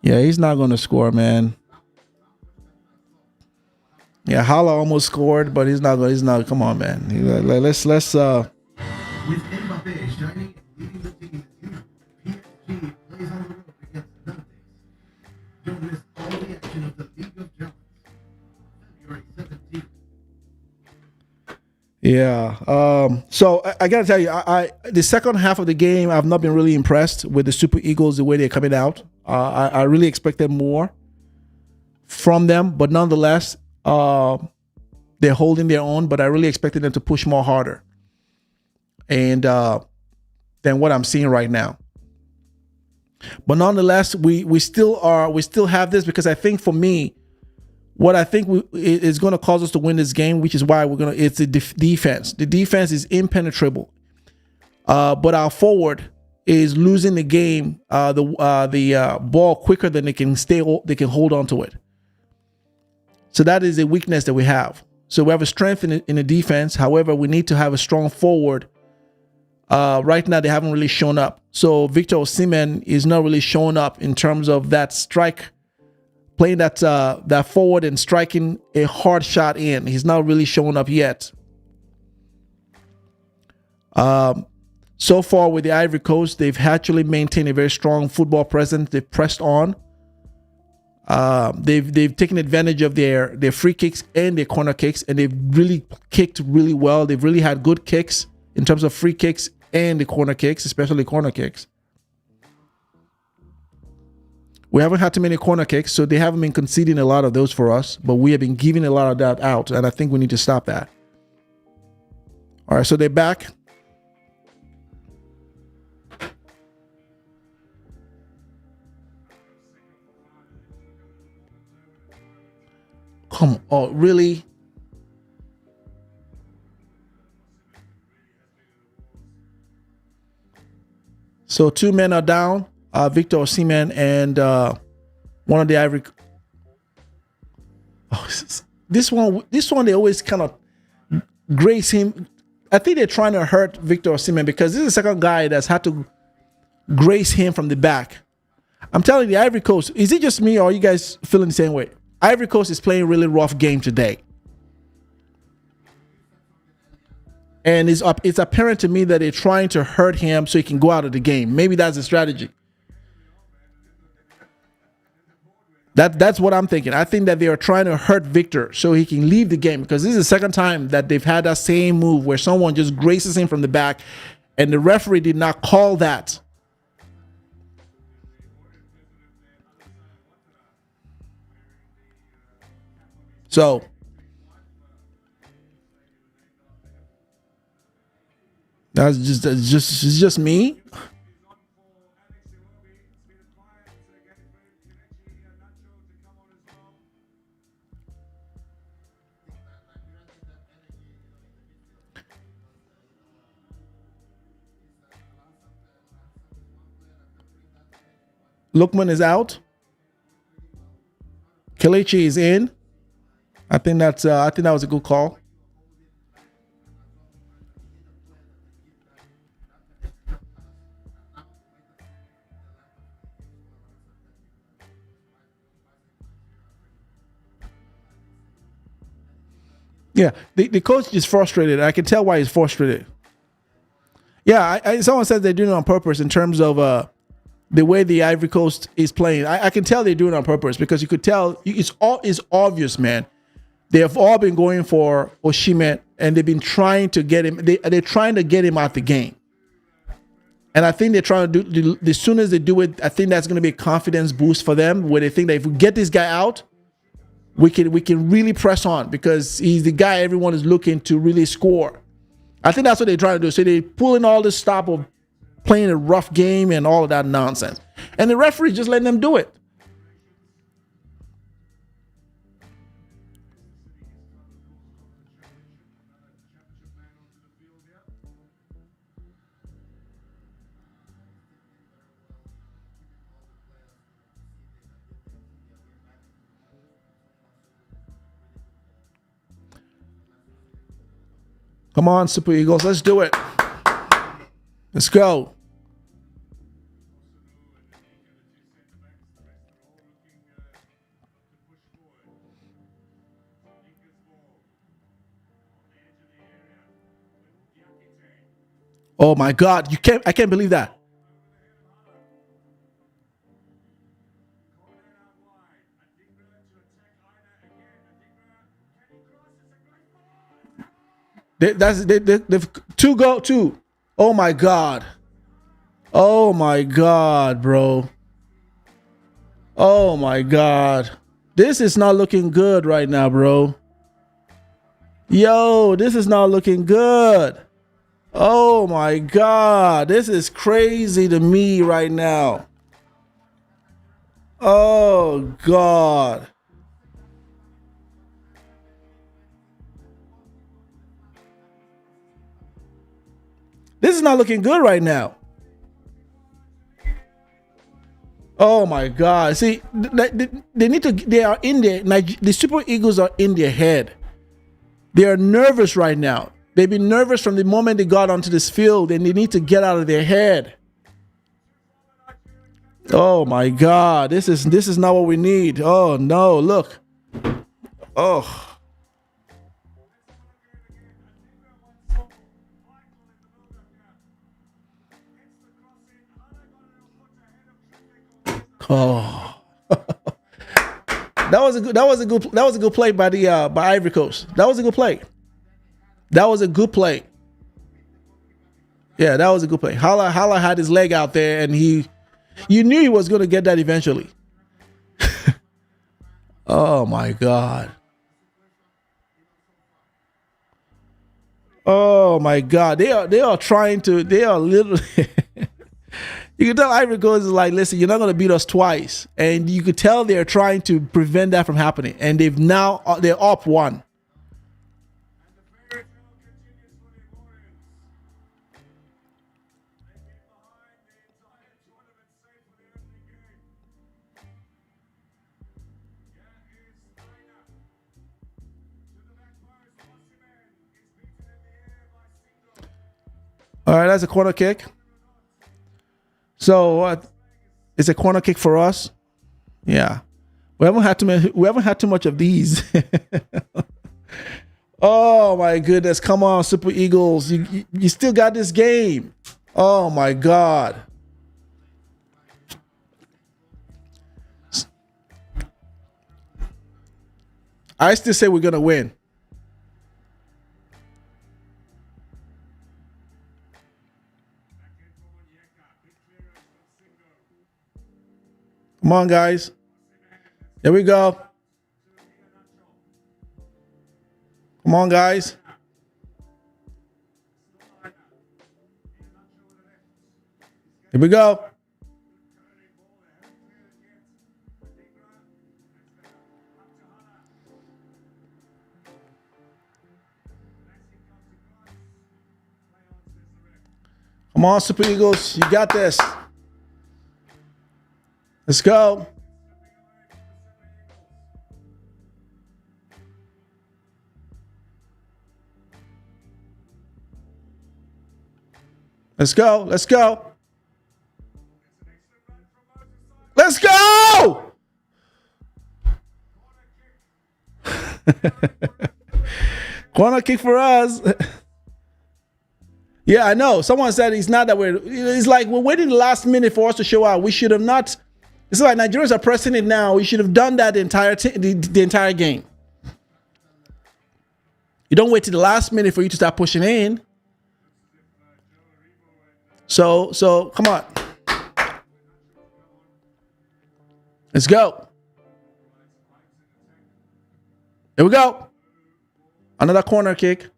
Yeah, he's not going to score, man. Yeah, Hala almost scored, but he's not. Come on, man. Let's. With Mbappe shining and leading the team in PSG plays on the road against Nantes. Don't miss all the action of the League of Giants. February 17th. Yeah. So I gotta tell you, I the second half of the game, I've not been really impressed with the Super Eagles the way they're coming out. I really expected more from them, but nonetheless. They're holding their own, but I really expected them to push more harder and than what I'm seeing right now. But nonetheless, we still have this because I think for me, what I think is going to cause us to win this game, which is why it's the defense. The defense is impenetrable, but our forward is losing the game, the ball quicker than they can hold on to it. So that is a weakness that we have. So we have a strength in the defense. However, we need to have a strong forward. Right now, they haven't really shown up. So Victor Osimhen is not really showing up in terms of that strike, playing that forward and striking a hard shot in. He's not really showing up yet. So far with the Ivory Coast, they've actually maintained a very strong football presence. They've pressed on. They've taken advantage of their free kicks and their corner kicks, and they've really kicked really well. They've really had good kicks in terms of free kicks and the corner kicks, especially corner kicks. We haven't had too many corner kicks, so they haven't been conceding a lot of those for us, but we have been giving a lot of that out, and I think we need to stop that. All right, so they're back. Come on, really? So 2 men are down. Victor Osimhen and one of the Ivory. Oh, this one they always kind of grace him. I think they're trying to hurt Victor Osimhen because this is the second guy that's had to grace him from the back. I'm telling you, the Ivory Coast, is it just me or are you guys feeling the same way? Ivory Coast is playing a really rough game today. And it's apparent to me that they're trying to hurt him so he can go out of the game. Maybe that's the strategy. That's what I'm thinking. I think that they are trying to hurt Victor so he can leave the game because this is the second time that they've had that same move where someone just graces him from the back and the referee did not call that. So it's just me. Lookman is out. Kelechi is in. I think that was a good call. Yeah, the coach is frustrated. I can tell why he's frustrated. Yeah, someone says they're doing it on purpose in terms of the way the Ivory Coast is playing. I can tell they're doing it on purpose because you could tell it's obvious, man. They have all been going for Osimhen and they've been trying to get him. They're trying to get him out the game. And I think they're trying to do, as soon as they do it, I think that's going to be a confidence boost for them where they think that if we get this guy out, we can really press on because he's the guy everyone is looking to really score. I think that's what they're trying to do. So they're pulling all this stop of playing a rough game and all of that nonsense. And the referee just letting them do it. Come on, Super Eagles. Let's do it. Let's go. Oh my God. I can't believe that. They've two. Oh my God. Oh my God, bro. Oh my God. This is not looking good right now, bro. Yo, this is not looking good. Oh my God. This is crazy to me right now. Oh God. This is not looking good right now. Oh my God. See, they need to, they are in there. The Super Eagles are in their head. They are nervous right now. They've been nervous from the moment they got onto this field and they need to get out of their head. Oh my God. This is not what we need. Oh no, look. Oh. Oh, that was a good play by Ivory Coast. That was a good play. That was a good play. Yeah, that was a good play. Hala had his leg out there, and you knew he was going to get that eventually. Oh my God. Oh my God. They are trying to. They are literally. You can tell Ivory Coast is like, listen, you're not going to beat us twice. And you could tell they're trying to prevent that from happening. And they're up one. All right, that's a corner kick. So what? It's a corner kick for us. Yeah, we haven't had too much of these. Oh my goodness! Come on, Super Eagles! You still got this game. Oh my God! I still say we're gonna win. Come on, guys. Here we go. Come on, guys. Here we go. Come on, Super Eagles. You got this. Let's go. Let's go. Let's go. Let's go. Corner kick for us. Yeah, I know. Someone said it's not that it's like we're waiting the last minute for us to show out. We should have not. It's like Nigerians are pressing it now. We should have done that the entire game. You don't wait till the last minute for you to start pushing in. So come on. Let's go. Here we go. Another corner kick.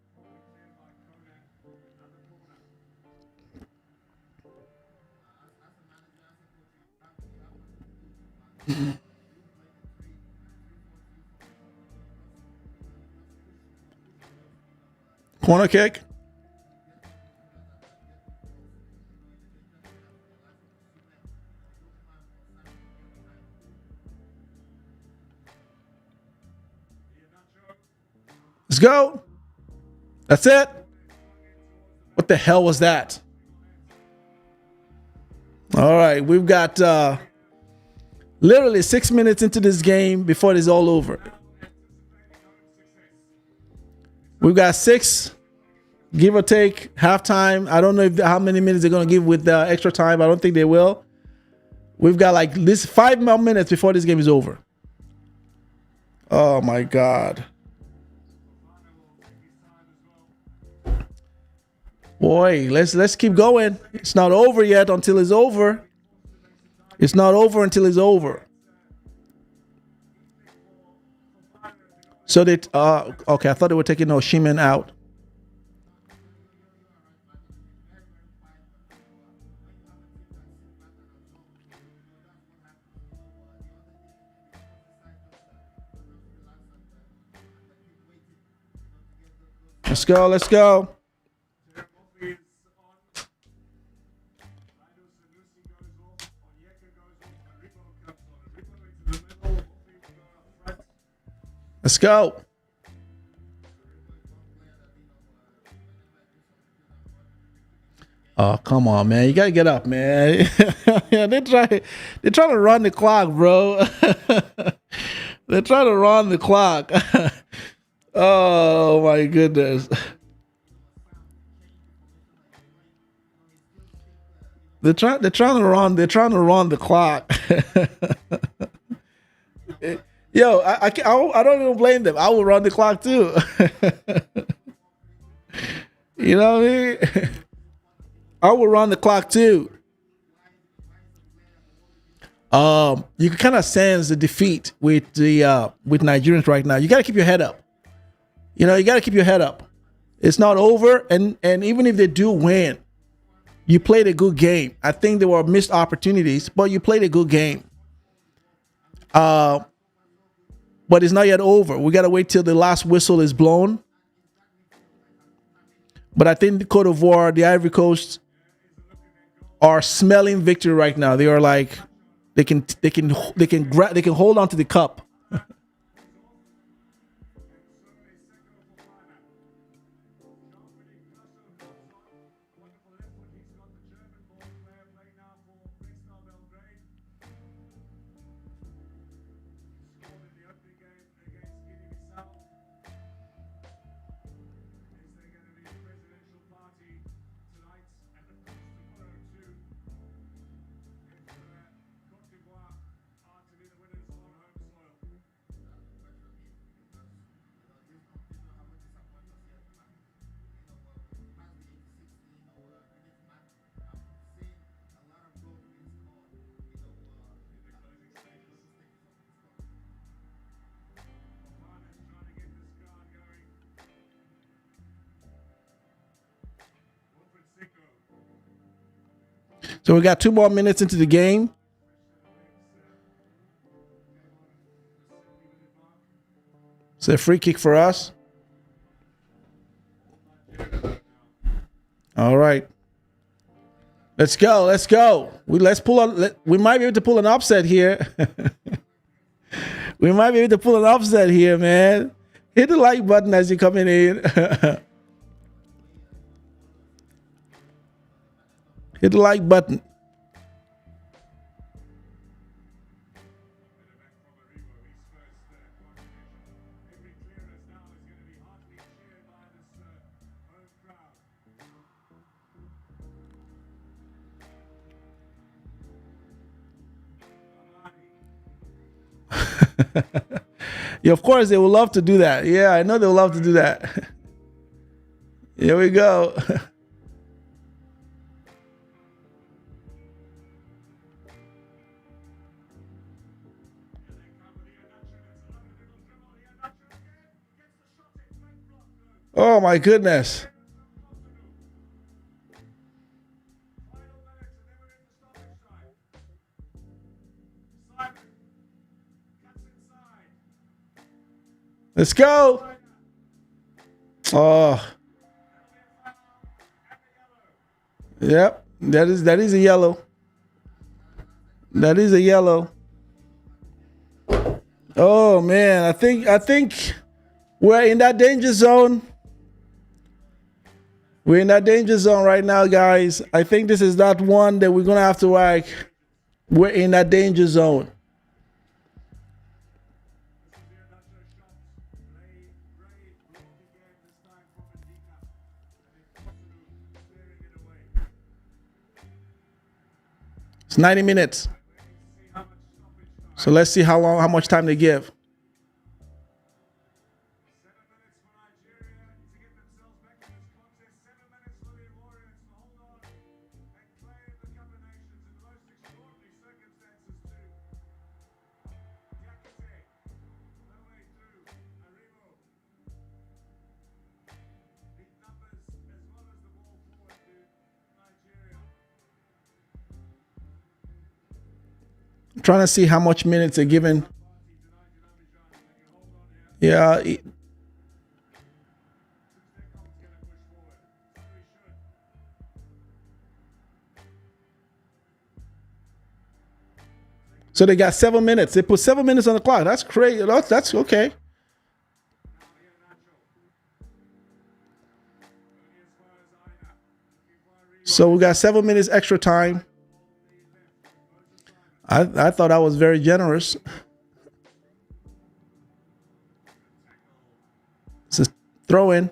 Corner kick. Let's go. That's it. What the hell was that? All right, we've got literally 6 minutes into this game before it is all over. We've got 6, give or take, halftime. I don't know how many minutes they're going to give with the extra time. I don't think they will. We've got like this 5 more minutes before this game is over. Oh my God. Boy, let's keep going. It's not over yet until it's over. It's not over until it's over. So they okay, I thought they were taking Oshiman out. Let's go, let's go. Let's go. Oh, come on, man. You gotta get up, man. Yeah, they're trying to run the clock, bro. They're trying to run the clock. Oh my goodness. They're trying to run the clock. Yo, I don't even blame them. I will run the clock too. You know what I mean? I will run the clock too. You can kind of sense the defeat with Nigerians right now. You got to keep your head up. You know, you got to keep your head up. It's not over, and even if they do win, you played a good game. I think there were missed opportunities, but you played a good game. But it's not yet over. We got to wait till the last whistle is blown. But I think the Côte d'Ivoire, the Ivory Coast, are smelling victory right now. They are like they can hold on to the cup. So we got 2 more minutes into the game. It's a free kick for us. All right. Let's go. Let's go. We might be able to pull an upset here. We might be able to pull an upset here, man. Hit the like button as you're coming in. Hit the like button. Yeah, of course, they would love to do that. Yeah, I know they would love to do that. Here we go. Oh my goodness. Let's go. Oh. Yep. That is a yellow. That is a yellow. Oh man, I think we're in that danger zone. We're in that danger zone right now, guys. I think this is that one that we're gonna have to like. We're in that danger zone. It's 90 minutes. So let's see how much time they give. I'm trying to see how much minutes they're given. Yeah. So they got 7 minutes. They put 7 minutes on the clock. That's crazy. That's okay. So we got 7 minutes extra time. I thought I was very generous. It's a throw in.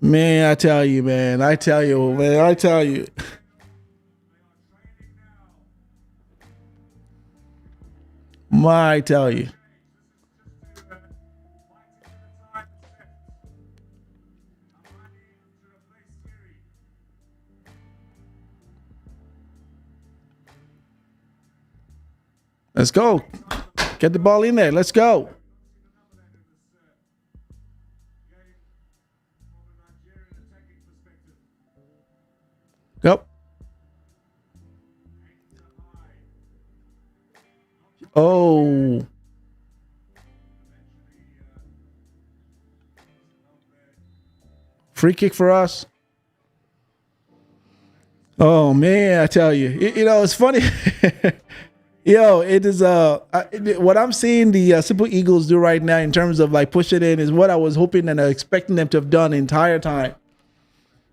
Man, I tell you, man. I tell you, man. I tell you. I tell you. Let's go. Get the ball in there. Let's go. Yep. Oh. Free kick for us. Oh, man, I tell you. You know, it's funny. Yo, it is what I'm seeing the Simple Eagles do right now in terms of like push it in is what I was hoping and expecting them to have done the entire time.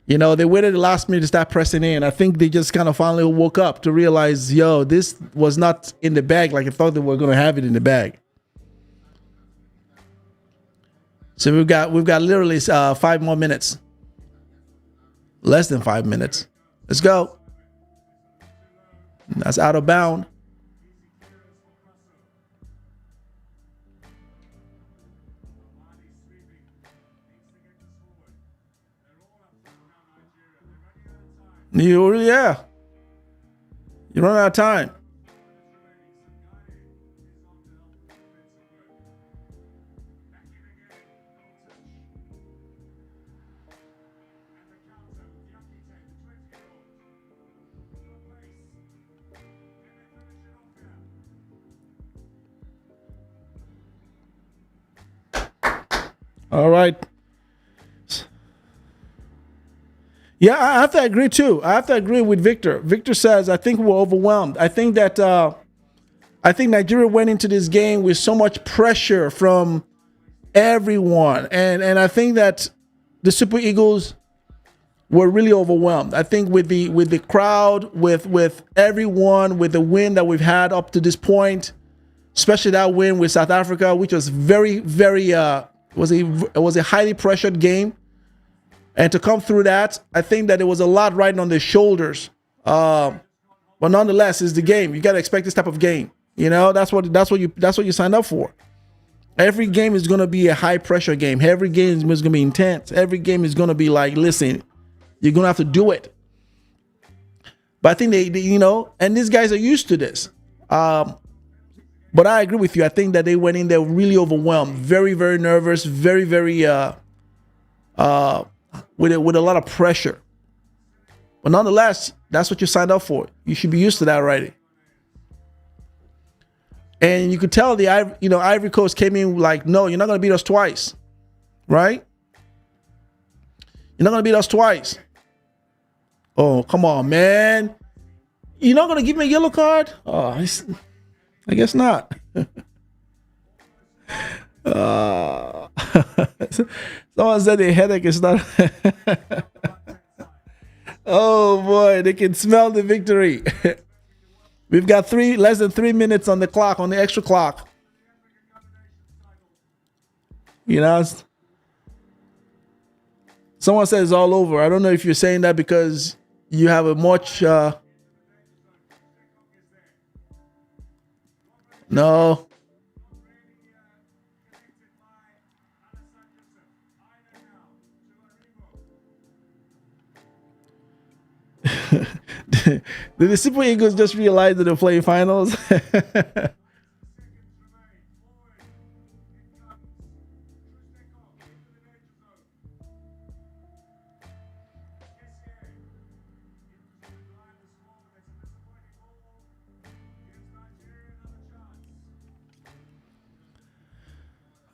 You know, they waited the last minute to start pressing in. I think they just kind of finally woke up to realize, yo, this was not in the bag like I thought they were going to have it in the bag. So we've got literally 5 more minutes. Less than 5 minutes. Let's go. That's out of bound. You run out of time. All right. Yeah, I have to agree too. I have to agree with Victor. Victor says, I think we're overwhelmed. I think that Nigeria went into this game with so much pressure from everyone. And I think that the Super Eagles were really overwhelmed. I think with the crowd, with everyone, with the win that we've had up to this point, especially that win with South Africa, which was very, very was a highly pressured game. And to come through that, I think that there was a lot riding on their shoulders. But nonetheless, it's the game. You got to expect this type of game. You know, that's what you signed up for. Every game is going to be a high pressure game. Every game is going to be intense. Every game is going to be like, listen, you're going to have to do it. But I think they you know, and these guys are used to this. But I agree with you. I think that they went in there really overwhelmed, very, very nervous, very, very with a lot of pressure. But nonetheless, that's what you signed up for. You should be used to that already. And you could tell Ivory Coast came in like, no, you're not going to beat us twice, right? You're not going to beat us twice. Oh, come on, man. You're not going to give me a yellow card? Oh, I guess not. Someone said the headache is not. Oh boy, they can smell the victory. We've got less than 3 minutes on the clock, on the extra clock. You know, someone says it's all over. I don't know if you're saying that because you have a much. No. Did the Super Eagles just realize that they're playing finals?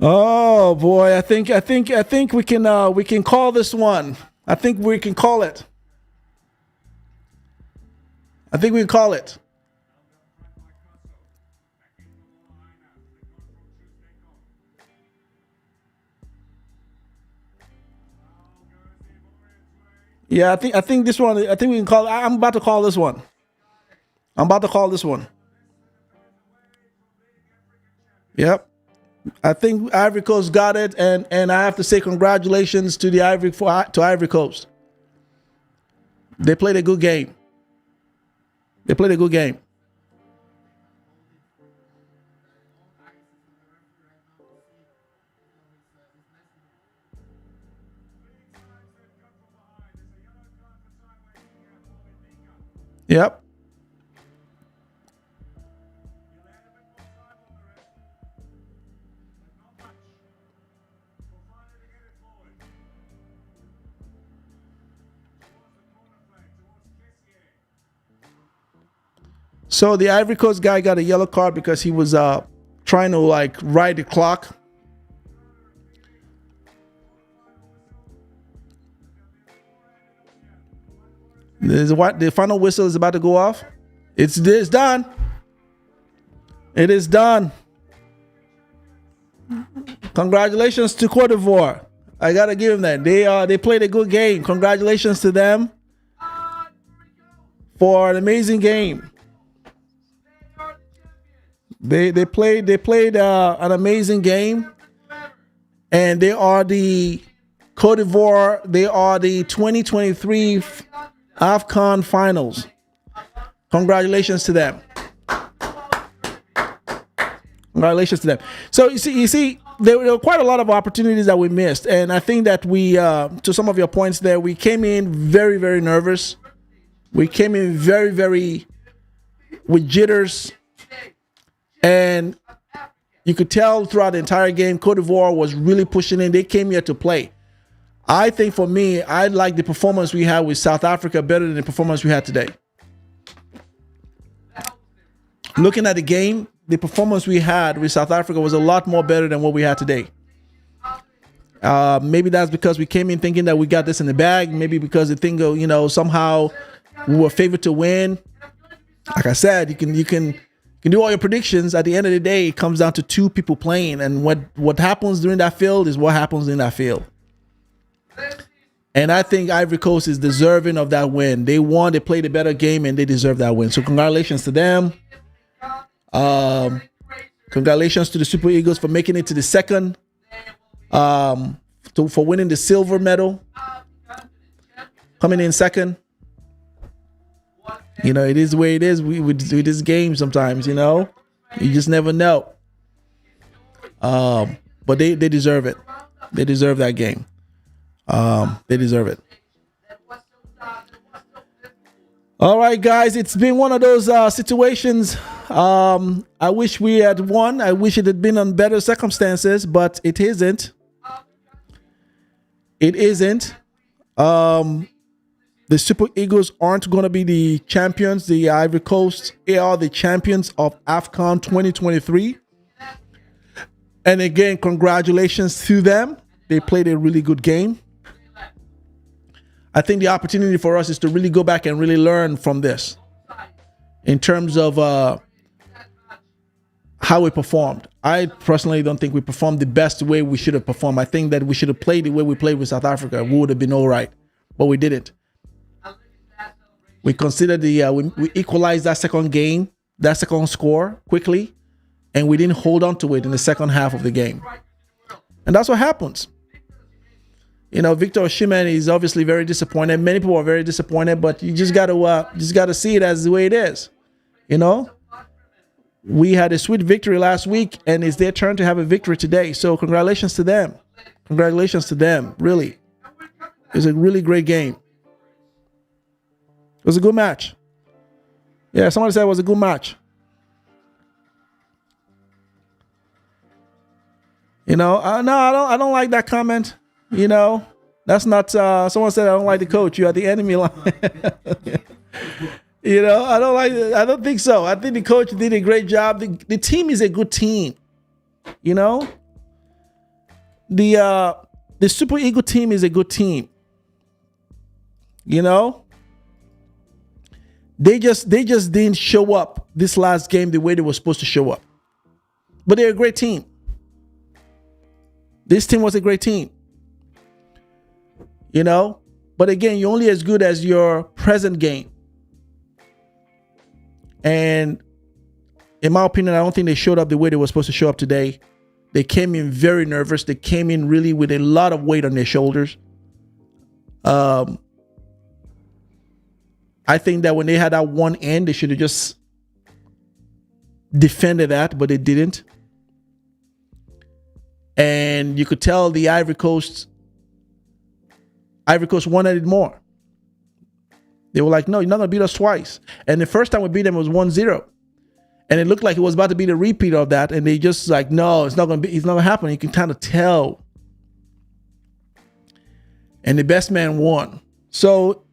Oh boy, I think we can call this one. I think we can call it. I think we can call it. Yeah, I think this one. I think we can call it. I'm about to call this one. Yep. I think Ivory Coast got it, and I have to say congratulations to Ivory Coast. They played a good game. Yep. So the Ivory Coast guy got a yellow card because he was trying to like ride the clock. The final whistle is about to go off. It's done. It is done. Congratulations to Cote d'Ivoire. I gotta give them that. They played a good game. Congratulations to them for an amazing game. They played an amazing game, and they are the Cote d'Ivoire. They are the 2023 AFCON finals. Congratulations to them. So you see, there were quite a lot of opportunities that we missed, and I think that we, to some of your points there, we came in very, very nervous. We came in very, very with jitters. And you could tell throughout the entire game, Cote d'Ivoire was really pushing in. They came here to play. I think for me, I like the performance we had with South Africa better than the performance we had today. Looking at the game, the performance we had with South Africa was a lot more better than what we had today. Maybe that's because we came in thinking that we got this in the bag. Maybe because the thing, somehow we were favored to win. Like I said, you can do all your predictions. At the end of the day, it comes down to two people playing, and what happens during that field is what happens in that field. And I think Ivory Coast is deserving of that win. They won, they played a better game, and they deserve that win. So congratulations to them. Congratulations to the Super Eagles for making it to the second, for winning the silver medal, coming in second. It is the way it is with this game sometimes, you just never know. But they deserve it. They deserve that game. They deserve it. All right, guys, it's been one of those situations. I wish we had won. I wish it had been on better circumstances, but it isn't. It isn't. The Super Eagles aren't going to be the champions. The Ivory Coast are the champions of AFCON 2023. And again, congratulations to them. They played a really good game. I think the opportunity for us is to really go back and really learn from this in terms of how we performed. I personally don't think we performed the best way we should have performed. I think that we should have played the way we played with South Africa. We would have been all right, but we didn't. We considered we equalized that second game, that second score quickly, and we didn't hold on to it in the second half of the game. And that's what happens. Victor Osimhen is obviously very disappointed. Many people are very disappointed, but you just gotta see it as the way it is. We had a sweet victory last week, and it's their turn to have a victory today. So congratulations to them. Congratulations to them. Really, it's a really great game. It was a good match. Yeah, somebody said it was a good match. No, I don't like that comment. That's not. Someone said I don't like the coach. You're at the enemy line. I don't think so. I think the coach did a great job. The team is a good team. The Super Eagle team is a good team. They just didn't show up this last game the way they were supposed to show up. But they're a great team. This team was a great team. But again, you're only as good as your present game. And in my opinion, I don't think they showed up the way they were supposed to show up today. They came in very nervous. They came in really with a lot of weight on their shoulders. I think that when they had that one end, they should have just defended that, but they didn't. And you could tell the Ivory Coast wanted it more. They were like, no, you're not going to beat us twice. And the first time we beat them, it was 1-0. And it looked like it was about to be the repeat of that. And they just like, no, it's not going to happen. You can kind of tell. And the best man won. So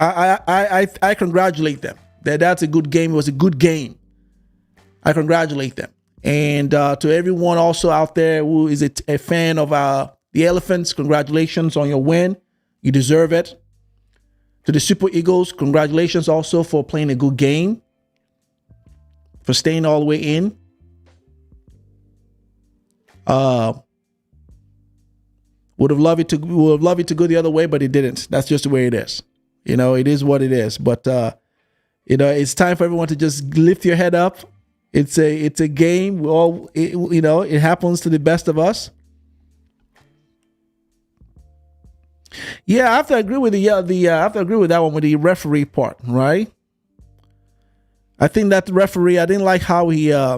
I congratulate them. That's a good game. It was a good game. I congratulate them. And to everyone also out there who is a fan of the Elephants, congratulations on your win. You deserve it. To the Super Eagles, congratulations also for playing a good game, for staying all the way in. Would have loved it to go the other way, but it didn't. That's just the way it is. It is what it is. But it's time for everyone to just lift your head up. It's a game. It happens to the best of us. Yeah, I have to agree with I have to agree with that one with the referee part, right? I think that the referee, I didn't like how he I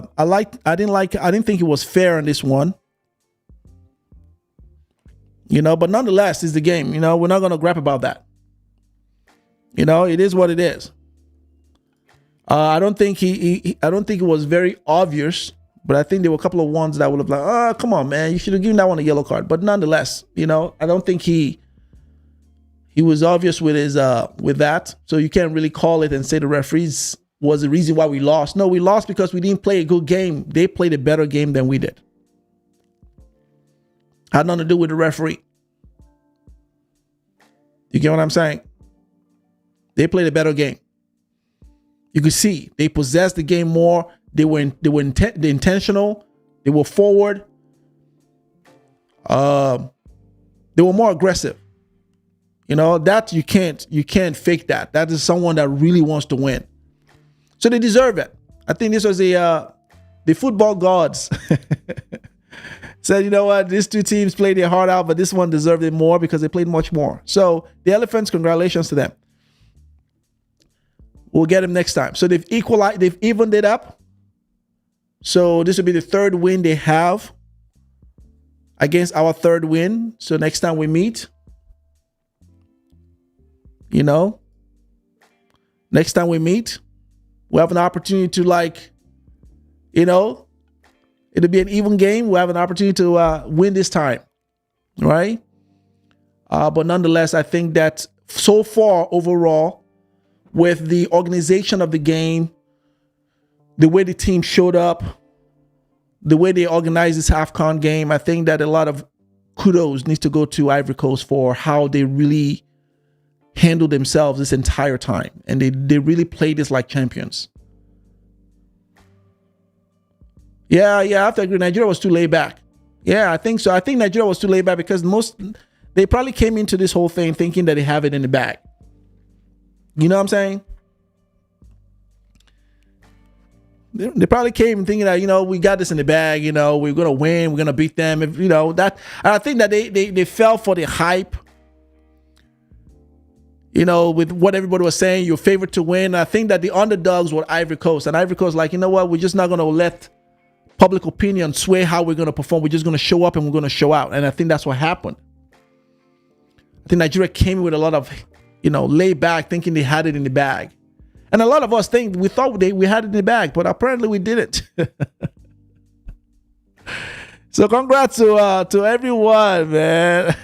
didn't think it was fair on this one. But nonetheless, it's the game. We're not gonna grab about that. It is what it is. I don't think I don't think it was very obvious, but I think there were a couple of ones that would have like, oh, come on, man, you should have given that one a yellow card. But nonetheless, I don't think he was obvious with his with that. So you can't really call it and say the referees was the reason why we lost. No, we lost because we didn't play a good game. They played a better game than we did. Had nothing to do with the referee. You get what I'm saying? They played a better game. You could see they possessed the game more. They were intentional. They were forward. They were more aggressive. You know, that you can't fake that. That is someone that really wants to win. So they deserve it. I think this was the football gods said, you know what, these two teams played their heart out, but this one deserved it more because they played much more. So the Elephants, congratulations to them. We'll get them next time. So they've evened it up. So this will be the third win they have against our third win. So next time we meet, you know, next time we meet, we'll have an opportunity to, like, you know, it'll be an even game. We'll have an opportunity to win this time, right? But nonetheless, I think that so far overall, with the organization of the game, the way the team showed up, the way they organized this AFCON game, I think that a lot of kudos needs to go to Ivory Coast for how they really handled themselves this entire time. And they really played this like champions. Yeah, I have to agree. Nigeria was too laid back. Yeah, I think so. I think Nigeria was too laid back because they probably came into this whole thing thinking that they have it in the bag. You know what I'm saying? They probably came thinking that, you know, we got this in the bag, you know, we're going to win, we're going to beat them. If, you know, that, I think that they fell for the hype, you know, with what everybody was saying, your favorite to win. I think that the underdogs were Ivory Coast, and Ivory Coast, like, you know what, we're just not going to let public opinion sway how we're going to perform. We're just going to show up and we're going to show out. And I think that's what happened. I think Nigeria came with a lot of, you know, laid back, thinking they had it in the bag. And a lot of us think we thought we had it in the bag, but apparently we didn't. So congrats to everyone, man.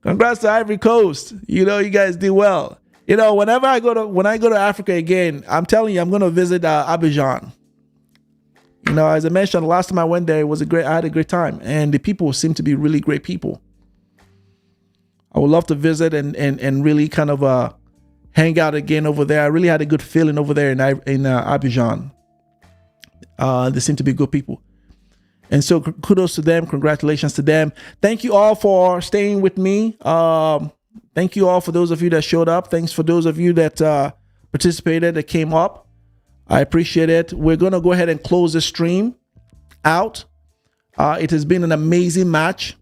Congrats to Ivory Coast. You know, you guys did well. You know, when I go to Africa again, I'm telling you, I'm going to visit Abidjan. You know, as I mentioned, last time I went there, I had a great time, and the people seem to be really great people. I would love to visit and really kind of hang out again over there. I really had a good feeling over there in Abidjan. They seem to be good people. And so kudos to them. Congratulations to them. Thank you all for staying with me. Thank you all for those of you that showed up. Thanks for those of you that participated, that came up. I appreciate it. We're going to go ahead and close the stream out. It has been an amazing match.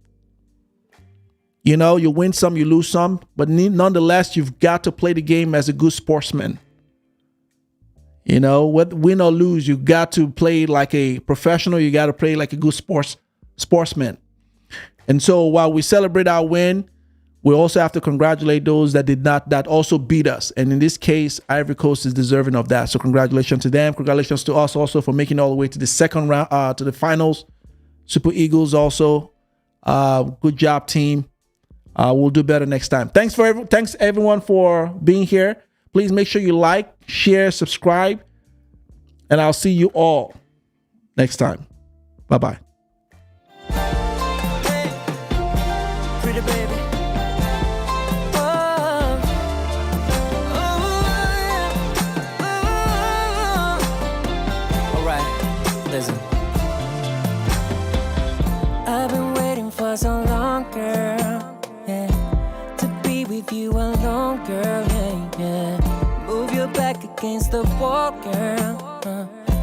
You know, you win some, you lose some, but nonetheless, you've got to play the game as a good sportsman. You know, win or lose, you got to play like a professional. You got to play like a good sportsman. And so while we celebrate our win, we also have to congratulate those that also beat us. And in this case, Ivory Coast is deserving of that. So congratulations to them. Congratulations to us also for making it all the way to the second round, to the finals. Super Eagles also. Good job, team. We'll do better next time. Thanks everyone for being here. Please make sure you like, share, subscribe, and I'll see you all next time. Bye-bye. Pretty baby. All right, listen. I've been waiting for so long, girl, yeah, to be with you alone, girl, yeah. Move your back against the wall, girl.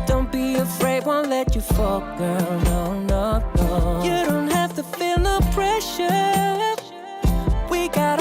Don't be afraid, won't let you fall, girl. No. You don't have to feel no pressure. We got